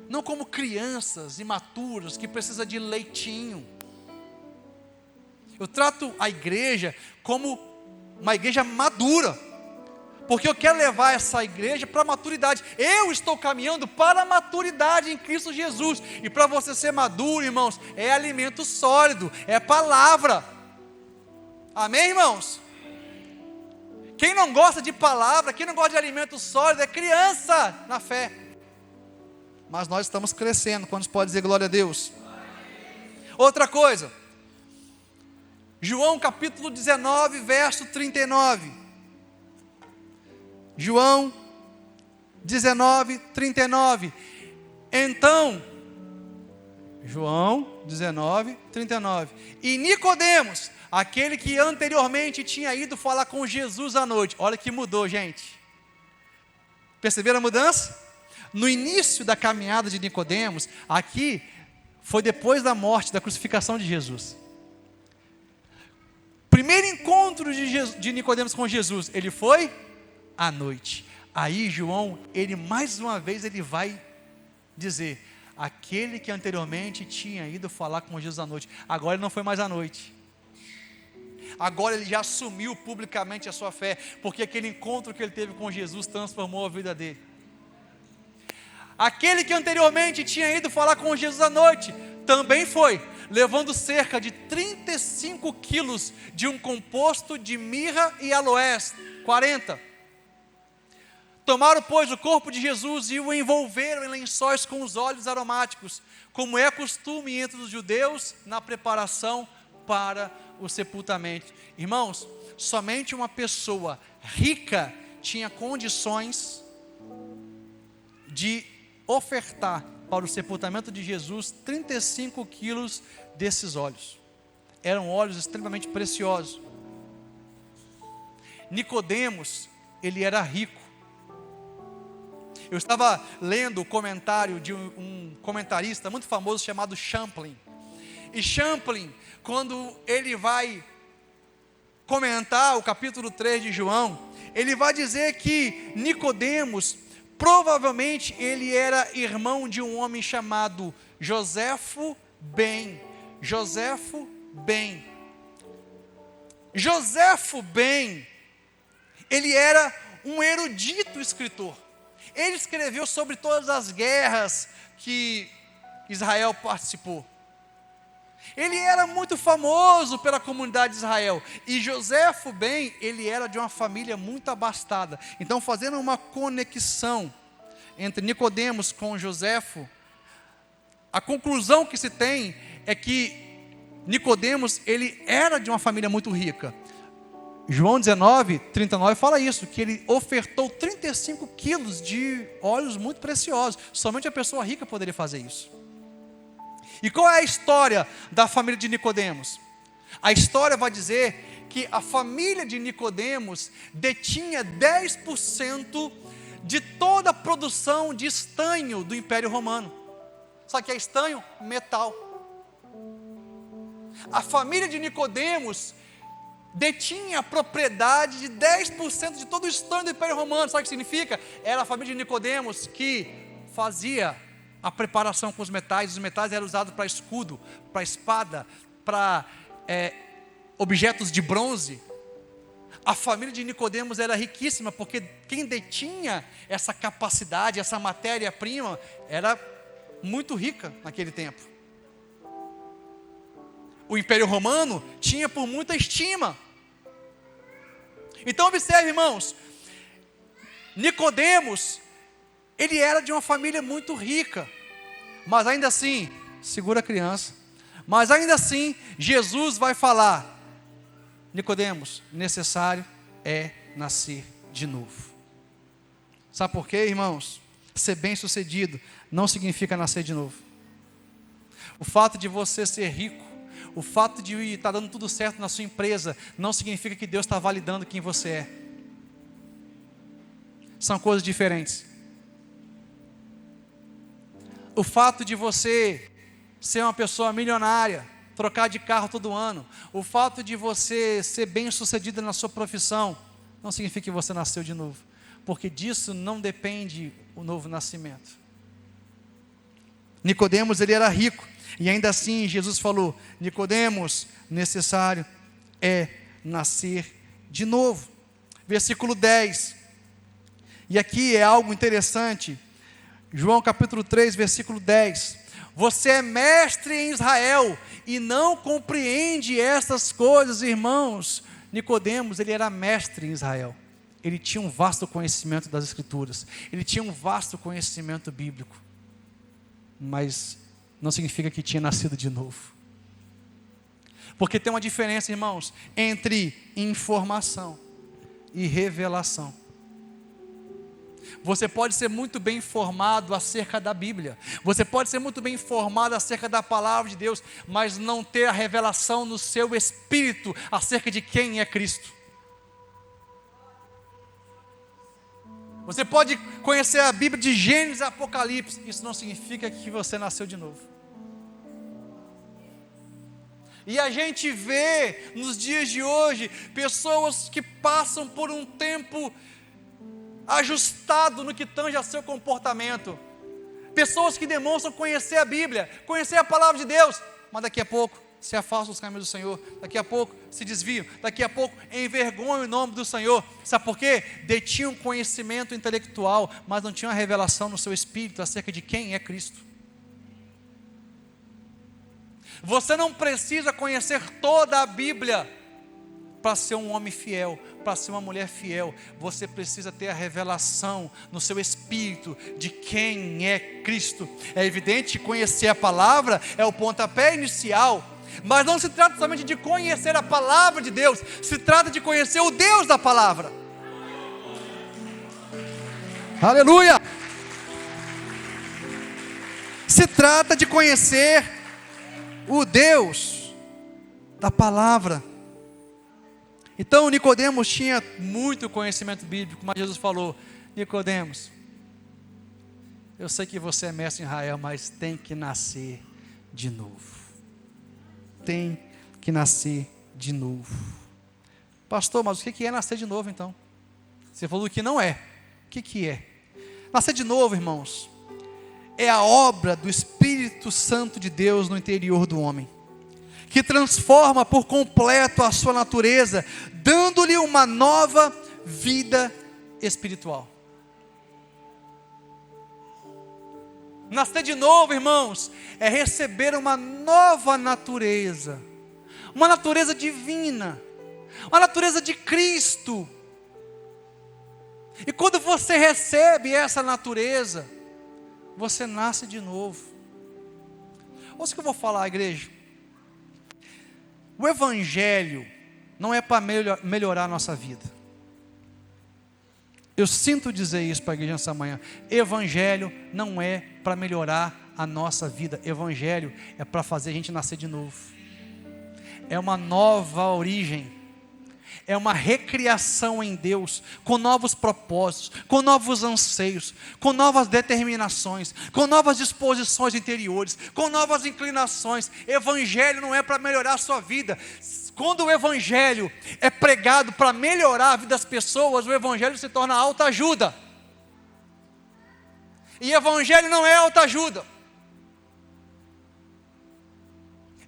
não como crianças imaturas que precisam de leitinho. Eu trato a igreja como uma igreja madura, porque eu quero levar essa igreja para a maturidade. Eu estou caminhando para a maturidade em Cristo Jesus. E para você ser maduro, irmãos, é alimento sólido, é palavra. Amém, irmãos? Quem não gosta de palavra, quem não gosta de alimento sólido, é criança na fé. Mas nós estamos crescendo. Quantos podem dizer glória a Deus? Outra coisa, João capítulo 19, verso 39. João 19, 39. Então, João 19, 39. E Nicodemos, aquele que anteriormente tinha ido falar com Jesus à noite. Olha que mudou, gente. Perceberam a mudança? No início da caminhada de Nicodemos, aqui foi depois da morte, da crucificação de Jesus. Primeiro encontro de Nicodemos com Jesus, ele foi à noite. Aí João, ele mais uma vez ele vai dizer, aquele que anteriormente tinha ido falar com Jesus à noite, agora ele não foi mais à noite. Agora ele já assumiu publicamente a sua fé, porque aquele encontro que ele teve com Jesus transformou a vida dele. Aquele que anteriormente tinha ido falar com Jesus à noite, também foi, levando cerca de 35 quilos de um composto de mirra e aloés, 40. Tomaram, pois, o corpo de Jesus e o envolveram em lençóis com os óleos aromáticos, como é costume entre os judeus na preparação para o sepultamento. Irmãos, somente uma pessoa rica tinha condições de ofertar para o sepultamento de Jesus 35 quilos desses óleos. Eram óleos extremamente preciosos. Nicodemos, ele era rico. Eu estava lendo o comentário de um comentarista muito famoso chamado Champlin. E Champlin, quando ele vai comentar o capítulo 3 de João, ele vai dizer que Nicodemos, provavelmente ele era irmão de um homem chamado Joséfo Ben. Joséfo Ben, ele era um erudito escritor. Ele escreveu sobre todas as guerras que Israel participou. Ele era muito famoso pela comunidade de Israel. E Joséfo Ben, ele era de uma família muito abastada. Então, fazendo uma conexão entre Nicodemos com Joséfo, a conclusão que se tem é que Nicodemos, ele era de uma família muito rica. João 19, 39 fala isso, que ele ofertou 35 quilos de óleos muito preciosos. Somente a pessoa rica poderia fazer isso. E qual é a história da família de Nicodemos? A história vai dizer que a família de Nicodemos detinha 10% de toda a produção de estanho do Império Romano. Sabe o que é estanho? Metal. A família de Nicodemos detinha a propriedade de 10% de todo o estanho do Império Romano. Sabe o que significa? Era a família de Nicodemos que fazia a preparação com os metais. Os metais eram usados para escudo, para espada, para objetos de bronze. A família de Nicodemos era riquíssima, porque quem detinha essa capacidade, essa matéria-prima, era muito rica naquele tempo. O Império Romano tinha por muita estima. Então observe, irmãos, Nicodemos, ele era de uma família muito rica, mas ainda assim, segura a criança, mas ainda assim, Jesus vai falar, Nicodemos, necessário é nascer de novo. Sabe por quê, irmãos? Ser bem-sucedido não significa nascer de novo. O fato de você ser rico, o fato de estar dando tudo certo na sua empresa, não significa que Deus está validando quem você é. São coisas diferentes. O fato de você ser uma pessoa milionária, trocar de carro todo ano, o fato de você ser bem sucedido na sua profissão, não significa que você nasceu de novo, porque disso não depende o novo nascimento. Nicodemos, ele era rico, e ainda assim Jesus falou: Nicodemos, necessário é nascer de novo. Versículo 10, e aqui é algo interessante, João capítulo 3, versículo 10, você é mestre em Israel, e não compreende essas coisas, irmãos. Nicodemos, ele era mestre em Israel, ele tinha um vasto conhecimento das Escrituras, ele tinha um vasto conhecimento bíblico, mas não significa que tinha nascido de novo, porque tem uma diferença, irmãos, entre informação e revelação. Você pode ser muito bem informado acerca da Bíblia, você pode ser muito bem informado acerca da palavra de Deus, mas não ter a revelação no seu espírito acerca de quem é Cristo. Você pode conhecer a Bíblia de Gênesis a Apocalipse, isso não significa que você nasceu de novo. E a gente vê nos dias de hoje pessoas que passam por um tempo ajustado no que tange a seu comportamento, pessoas que demonstram conhecer a Bíblia, conhecer a palavra de Deus, mas daqui a pouco se afastam dos caminhos do Senhor, daqui a pouco se desviam, daqui a pouco envergonham o nome do Senhor. Sabe por quê? Detinham conhecimento intelectual, mas não tinham a revelação no seu espírito acerca de quem é Cristo. Você não precisa conhecer toda a Bíblia para ser um homem fiel, para ser uma mulher fiel. Você precisa ter a revelação no seu espírito de quem é Cristo. É evidente que conhecer a palavra é o pontapé inicial, mas não se trata somente de conhecer a palavra de Deus, se trata de conhecer o Deus da palavra. Aleluia! Se trata de conhecer o Deus da palavra. Então Nicodemos tinha muito conhecimento bíblico, mas Jesus falou: Nicodemos, eu sei que você é mestre em Israel, mas tem que nascer de novo. Tem que nascer de novo. Pastor, mas o que é nascer de novo então? Você falou que não é. O que é? Nascer de novo, irmãos, é a obra do Espírito Santo de Deus no interior do homem, que transforma por completo a sua natureza, dando-lhe uma nova vida espiritual. Nascer de novo, irmãos, é receber uma nova natureza, uma natureza divina, uma natureza de Cristo. E quando você recebe essa natureza, você nasce de novo. Ouça o que eu vou falar, igreja. O Evangelho não é para melhorar a nossa vida. Eu sinto dizer isso para a igreja nessa manhã. Evangelho não é para melhorar a nossa vida. Evangelho é para fazer a gente nascer de novo. É uma nova origem. É uma recriação em Deus, com novos propósitos, com novos anseios, com novas determinações, com novas disposições interiores, com novas inclinações. Evangelho não é para melhorar a sua vida. Quando o Evangelho é pregado para melhorar a vida das pessoas, o Evangelho se torna autoajuda. E Evangelho não é autoajuda.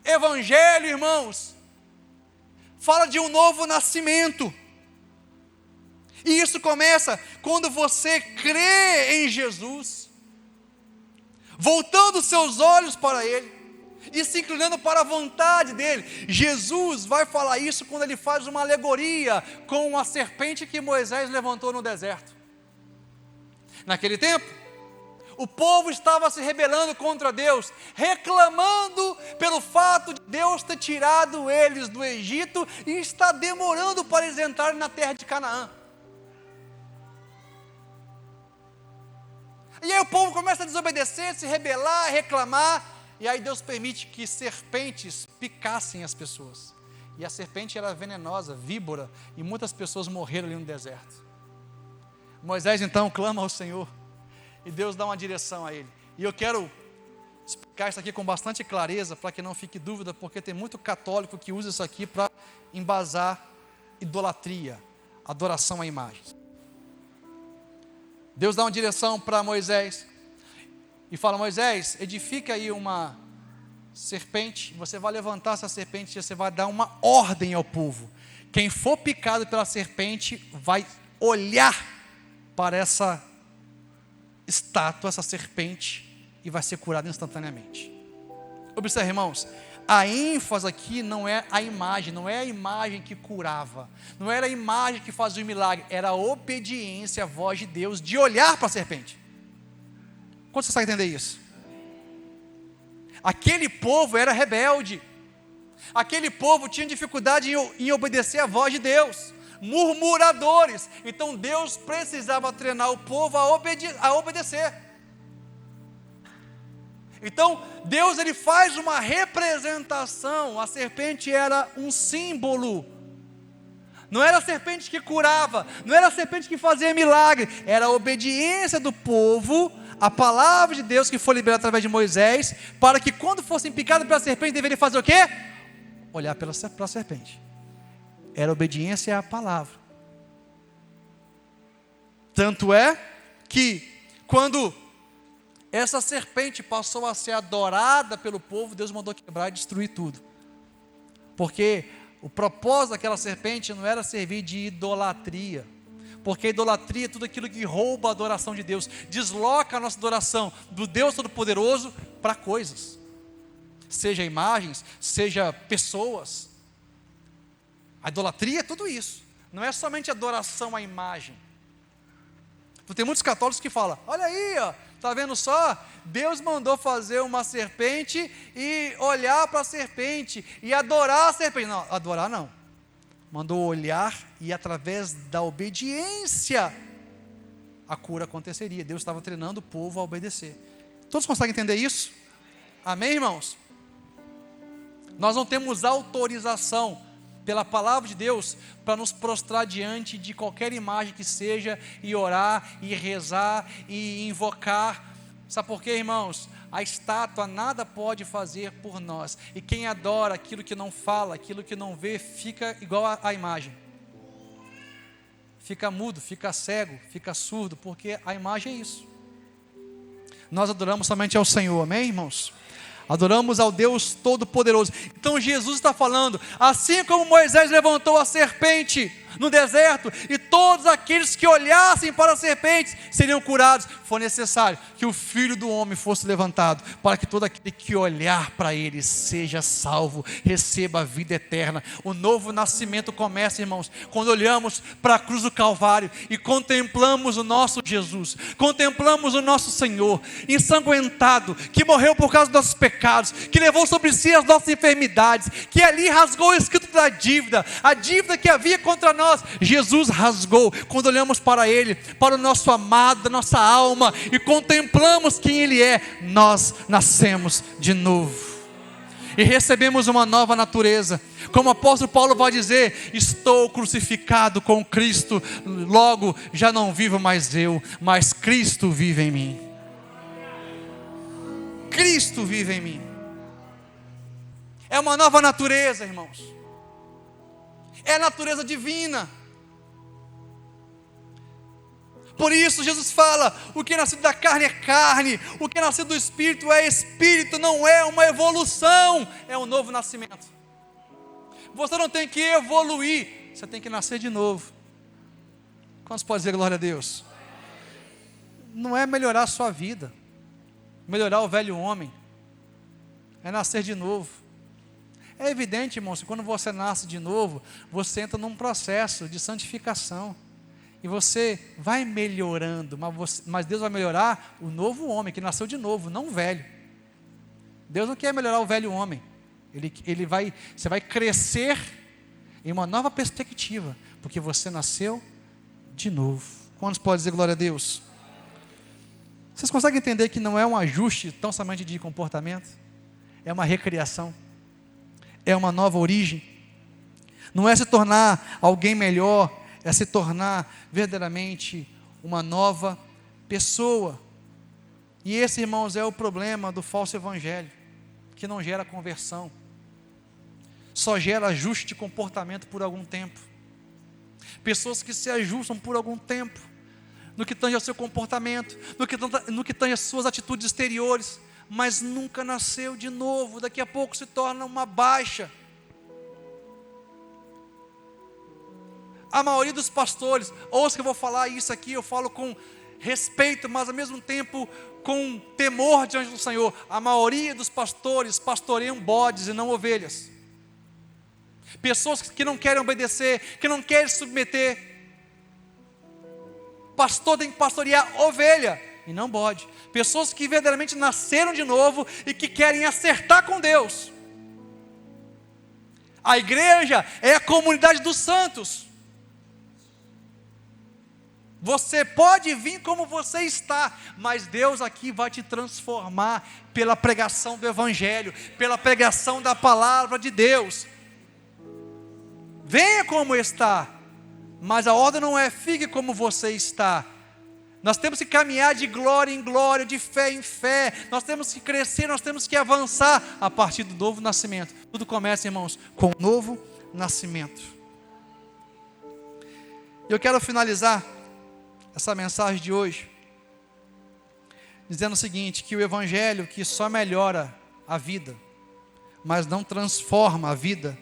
Evangelho, irmãos, fala de um novo nascimento. E isso começa quando você crê em Jesus, voltando seus olhos para Ele e se inclinando para a vontade dEle. Jesus vai falar isso quando Ele faz uma alegoria com a serpente que Moisés levantou no deserto. Naquele tempo, o povo estava se rebelando contra Deus, reclamando pelo fato de Deus ter tirado eles do Egito e está demorando para eles entrarem na terra de Canaã. E aí o povo começa a desobedecer, se rebelar, reclamar, e aí Deus permite que serpentes picassem as pessoas. E a serpente era venenosa, víbora, e muitas pessoas morreram ali no deserto. Moisés então clama ao Senhor, e Deus dá uma direção a ele. E eu quero explicar isso aqui com bastante clareza, para que não fique dúvida, porque tem muito católico que usa isso aqui para embasar idolatria. adoração a imagens. Deus dá uma direção para Moisés e fala: Moisés, edifica aí uma serpente, você vai levantar essa serpente e você vai dar uma ordem ao povo. Quem for picado pela serpente vai olhar para essa estátua, essa serpente, e vai ser curado instantaneamente. Observe, irmãos, a ênfase aqui não é a imagem, não é a imagem que curava, não era a imagem que fazia o milagre, era a obediência à voz de Deus de olhar para a serpente. Quando você sabe entender isso? Aquele povo era rebelde, aquele povo tinha dificuldade em obedecer à voz de Deus, murmuradores. Então Deus precisava treinar o povo a obedecer. Então Deus ele faz uma representação. A serpente era um símbolo, não era a serpente que curava, não era a serpente que fazia milagre, era a obediência do povo à palavra de Deus que foi liberada através de Moisés, para que quando fossem picados pela serpente, deveriam fazer o quê? Olhar para a serpente. Era obediência à palavra. Tanto é que quando essa serpente passou a ser adorada pelo povo, Deus mandou quebrar e destruir tudo. Porque o propósito daquela serpente não era servir de idolatria. Porque a idolatria é tudo aquilo que rouba a adoração de Deus, desloca a nossa adoração do Deus Todo-Poderoso para coisas, seja imagens, seja pessoas. A idolatria é tudo isso, não é somente adoração à imagem. Tem muitos católicos que falam: olha aí, ó, está vendo só? Deus mandou fazer uma serpente e olhar para a serpente e adorar a serpente. Não, adorar não. Mandou olhar e através da obediência a cura aconteceria. Deus estava treinando o povo a obedecer. Todos conseguem entender isso? Amém, irmãos? Nós não temos autorização pela palavra de Deus para nos prostrar diante de qualquer imagem que seja e orar e rezar e invocar. Sabe por quê, irmãos? A estátua nada pode fazer por nós, e quem adora aquilo que não fala, aquilo que não vê, fica igual à imagem, fica mudo, fica cego, fica surdo, porque a imagem é isso. Nós adoramos somente ao Senhor, amém, irmãos? Adoramos ao Deus Todo-Poderoso. Então Jesus está falando, assim como Moisés levantou a serpente no deserto, e todos aqueles que olhassem para as serpentes seriam curados, foi necessário que o Filho do Homem fosse levantado, para que todo aquele que olhar para ele seja salvo, receba a vida eterna. O novo nascimento começa, irmãos, quando olhamos para a cruz do Calvário e contemplamos o nosso Jesus, contemplamos o nosso Senhor ensanguentado, que morreu por causa dos nossos pecados, que levou sobre si as nossas enfermidades, que ali rasgou o escrito da dívida, a dívida que havia contra nós, Jesus rasgou. Quando olhamos para Ele, para o nosso amado, da nossa alma, e contemplamos quem Ele é, nós nascemos de novo e recebemos uma nova natureza. Como o apóstolo Paulo vai dizer: estou crucificado com Cristo, logo já não vivo mais eu, mas Cristo vive em mim. Cristo vive em mim. É uma nova natureza, irmãos. É a natureza divina. Por isso Jesus fala: o que é nascido da carne é carne, o que é nascido do Espírito é Espírito. Não é uma evolução, é um novo nascimento. Você não tem que evoluir, você tem que nascer de novo. Quantos podem dizer glória a Deus? Não é melhorar a sua vida, melhorar o velho homem, é nascer de novo. É evidente, irmãos, que quando você nasce de novo, você entra num processo de santificação, e você vai melhorando, mas Deus vai melhorar o novo homem, que nasceu de novo, não o velho. Deus não quer melhorar o velho homem, você vai crescer em uma nova perspectiva, porque você nasceu de novo. Quantos podem dizer glória a Deus? Vocês conseguem entender que não é um ajuste tão somente de comportamento? É uma recriação, é uma nova origem. Não é se tornar alguém melhor, é se tornar verdadeiramente uma nova pessoa. E esse, irmãos, é o problema do falso evangelho, que não gera conversão, só gera ajuste de comportamento por algum tempo. pessoas que se ajustam por algum tempo, no que tange ao seu comportamento, no que tange às suas atitudes exteriores, mas nunca nasceu de novo, daqui a pouco se torna uma baixa. A maioria dos pastores, ouça que eu vou falar isso aqui, eu falo com respeito, mas ao mesmo tempo com temor diante do Senhor. A maioria dos pastores pastoreiam bodes e não ovelhas. Pessoas que não querem obedecer, que não querem se submeter. Pastor tem que pastorear ovelha e não bode. Pessoas que verdadeiramente nasceram de novo e que querem acertar com Deus. A igreja é a comunidade dos santos. Você pode vir como você está, mas Deus aqui vai te transformar pela pregação do Evangelho, pela pregação da palavra de Deus. Venha como está, mas a ordem não é fique como você está. Nós temos que caminhar de glória em glória, de fé em fé. Nós temos que crescer, nós temos que avançar a partir do novo nascimento. Tudo começa, irmãos, com o novo nascimento. Eu quero finalizar essa mensagem de hoje dizendo o seguinte, que o Evangelho que só melhora a vida, mas não transforma a vida,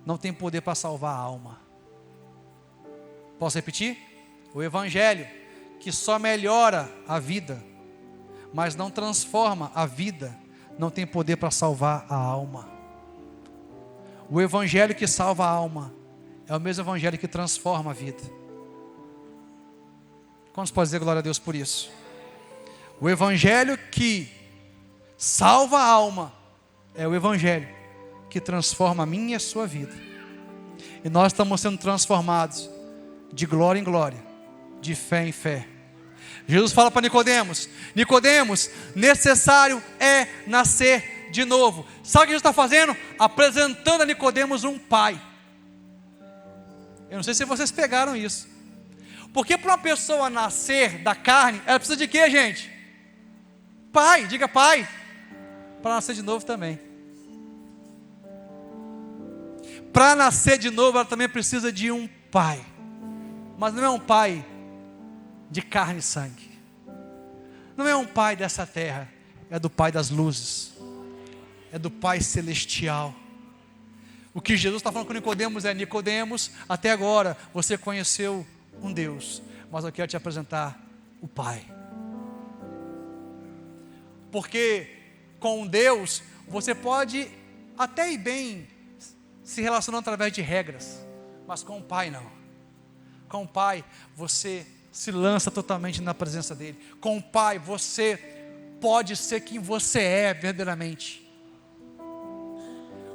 não tem poder para salvar a alma. Posso repetir? O Evangelho que só melhora a vida, mas não transforma a vida, não tem poder para salvar a alma. O Evangelho que salva a alma é o mesmo Evangelho que transforma a vida. Quantos podem dizer glória a Deus por isso? O Evangelho que salva a alma é o Evangelho que transforma a minha e a sua vida. E nós estamos sendo transformados de glória em glória, de fé em fé. Jesus fala para Nicodemos: Nicodemos, necessário é nascer de novo. Sabe o que Jesus está fazendo? Apresentando a Nicodemos um pai. Eu não sei se vocês pegaram isso. Porque para uma pessoa nascer da carne, ela precisa de quê, gente? Pai, diga pai. Para nascer de novo também. Para nascer de novo, ela também precisa de um pai. Mas não é um pai de carne e sangue. Não é um pai dessa terra. É do pai das luzes. É do pai celestial. O que Jesus está falando com Nicodemos é: Nicodemos, até agora você conheceu um Deus, mas eu quero te apresentar o Pai. Porque com Deus você pode até ir bem se relacionando através de regras, mas com o Pai não. Com o Pai você se lança totalmente na presença dele. Com o Pai você pode ser quem você é verdadeiramente.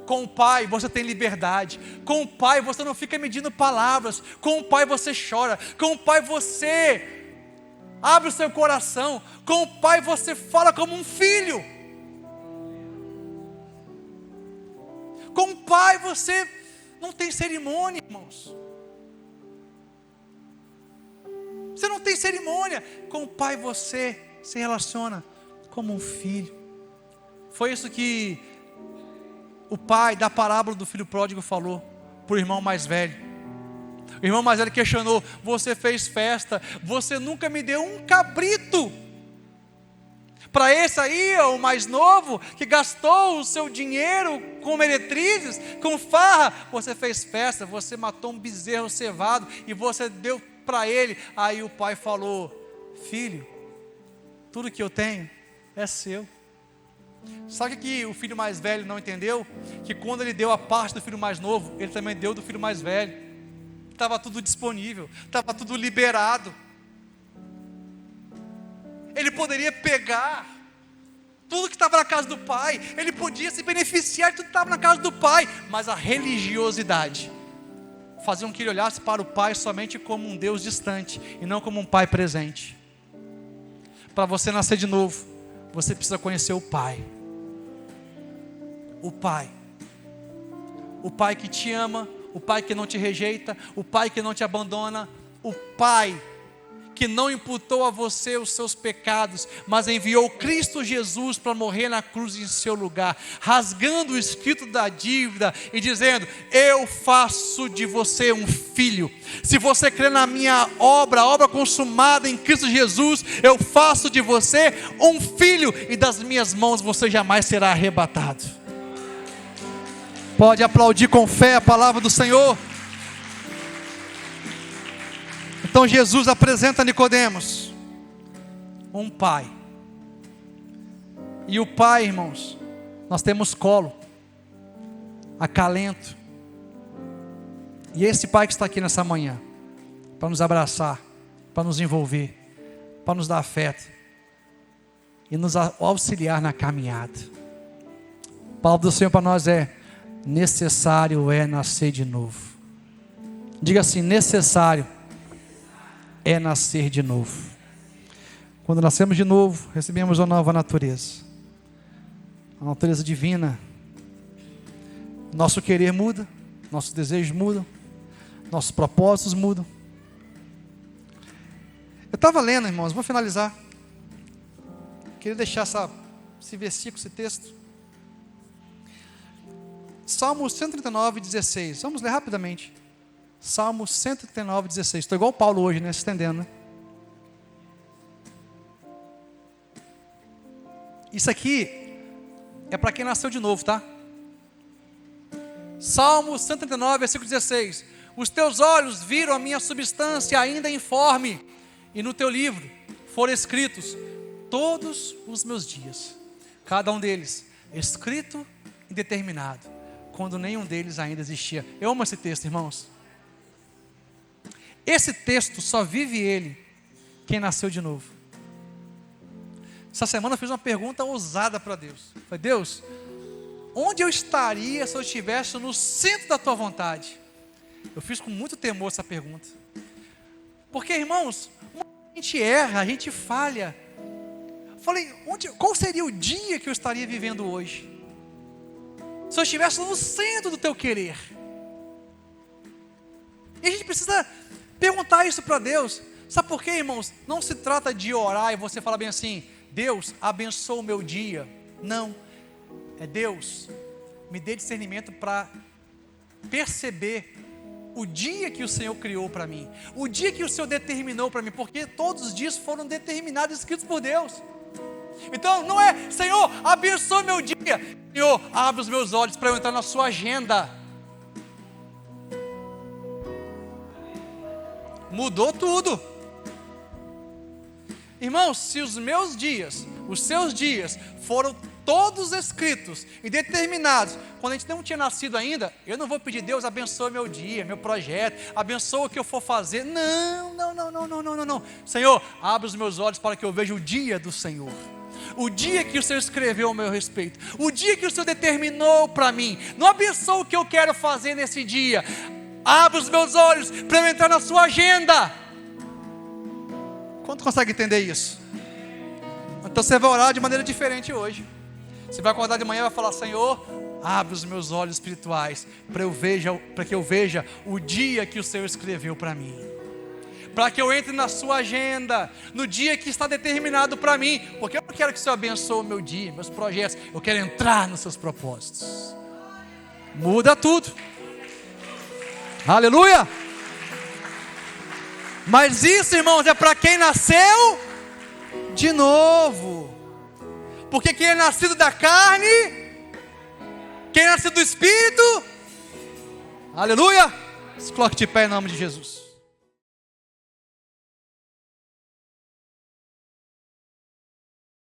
Com o Pai você tem liberdade. Com o Pai você não fica medindo palavras. Com o Pai você chora. Com o Pai você abre o seu coração. Com o Pai você fala como um filho. Com o Pai você não tem cerimônia, irmãos. Você não tem cerimônia. Com o Pai você se relaciona como um filho. Foi isso que o pai da parábola do filho pródigo falou para o irmão mais velho. O irmão mais velho questionou: você fez festa, você nunca me deu um cabrito. Para esse aí, o mais novo, que gastou o seu dinheiro com meretrizes, com farra, você fez festa, você matou um bezerro cevado e você deu para ele. Aí o pai falou: filho, tudo que eu tenho é seu. Sabe o que o filho mais velho não entendeu? Que quando ele deu a parte do filho mais novo, ele também deu do filho mais velho. Estava tudo disponível, estava tudo liberado. Ele poderia pegar tudo que estava na casa do pai, ele podia se beneficiar de tudo que estava na casa do pai, mas a religiosidade fazia com que ele olhasse para o pai somente como um Deus distante e não como um pai presente. Para você nascer de novo, você precisa conhecer o Pai. O Pai. O Pai que te ama, o Pai que não te rejeita, o Pai que não te abandona, o Pai que não imputou a você os seus pecados, mas enviou Cristo Jesus para morrer na cruz em seu lugar, rasgando o escrito da dívida e dizendo: eu faço de você um filho. Se você crê na minha obra, a obra consumada em Cristo Jesus, eu faço de você um filho, e das minhas mãos você jamais será arrebatado. Pode aplaudir com fé a palavra do Senhor. Então Jesus apresenta a Nicodemos um pai. E o pai, irmãos, nós temos colo, acalento. E esse pai que está aqui nessa manhã, para nos abraçar, para nos envolver, para nos dar afeto e nos auxiliar na caminhada. A palavra do Senhor para nós é: necessário é nascer de novo. Diga assim: necessário é nascer de novo. Quando nascemos de novo, recebemos uma nova natureza, a natureza divina. Nosso querer muda, nossos desejos mudam, nossos propósitos mudam. Eu estava lendo, irmãos, vou finalizar. Queria deixar esse versículo, esse texto. Salmo 139, 16. Vamos ler rapidamente. Salmo 139, 16. Estou igual o Paulo hoje, né? Se estendendo, né? Isso aqui é para quem nasceu de novo, tá? Salmo 139, versículo 16. Os teus olhos viram a minha substância ainda informe, e no teu livro foram escritos todos os meus dias, cada um deles escrito e determinado, quando nenhum deles ainda existia. Eu amo esse texto, irmãos. Esse texto só vive ele quem nasceu de novo. Essa semana eu fiz uma pergunta ousada para Deus. Falei: Deus, onde eu estaria se eu estivesse no centro da tua vontade? Eu fiz com muito temor essa pergunta. Porque, irmãos, a gente erra, a gente falha. Falei: qual seria o dia que eu estaria vivendo hoje? Se eu estivesse no centro do teu querer. E a gente precisa perguntar isso para Deus. Sabe por quê, irmãos? Não se trata de orar e você falar bem assim: Deus, abençoa o meu dia. Não. É: Deus, me dê discernimento para perceber o dia que o Senhor criou para mim, o dia que o Senhor determinou para mim, porque todos os dias foram determinados e escritos por Deus. Então não é: Senhor, abençoa meu dia. Senhor, abre os meus olhos para eu entrar na sua agenda. Mudou tudo. Irmãos, se os meus dias, os seus dias foram todos escritos e determinados quando a gente não tinha nascido ainda, eu não vou pedir: Deus, abençoa meu dia, meu projeto, abençoa o que eu for fazer. Não. Senhor, abre os meus olhos para que eu veja o dia do Senhor, o dia que o Senhor escreveu ao meu respeito, o dia que o Senhor determinou para mim. Não abençoa o que eu quero fazer nesse dia. Abre os meus olhos para eu entrar na sua agenda. Quanto consegue entender isso? Então você vai orar de maneira diferente hoje. Você vai acordar de manhã e vai falar: Senhor, abre os meus olhos espirituais para que eu veja o dia que o Senhor escreveu para mim, para que eu entre na sua agenda no dia que está determinado para mim, porque eu não quero que o Senhor abençoe o meu dia, meus projetos. Eu quero entrar nos seus propósitos. Muda tudo. Aleluia. Mas isso, irmãos, é para quem nasceu de novo. Porque quem é nascido da carne, quem é nascido do Espírito, aleluia, se coloque de pé em nome de Jesus.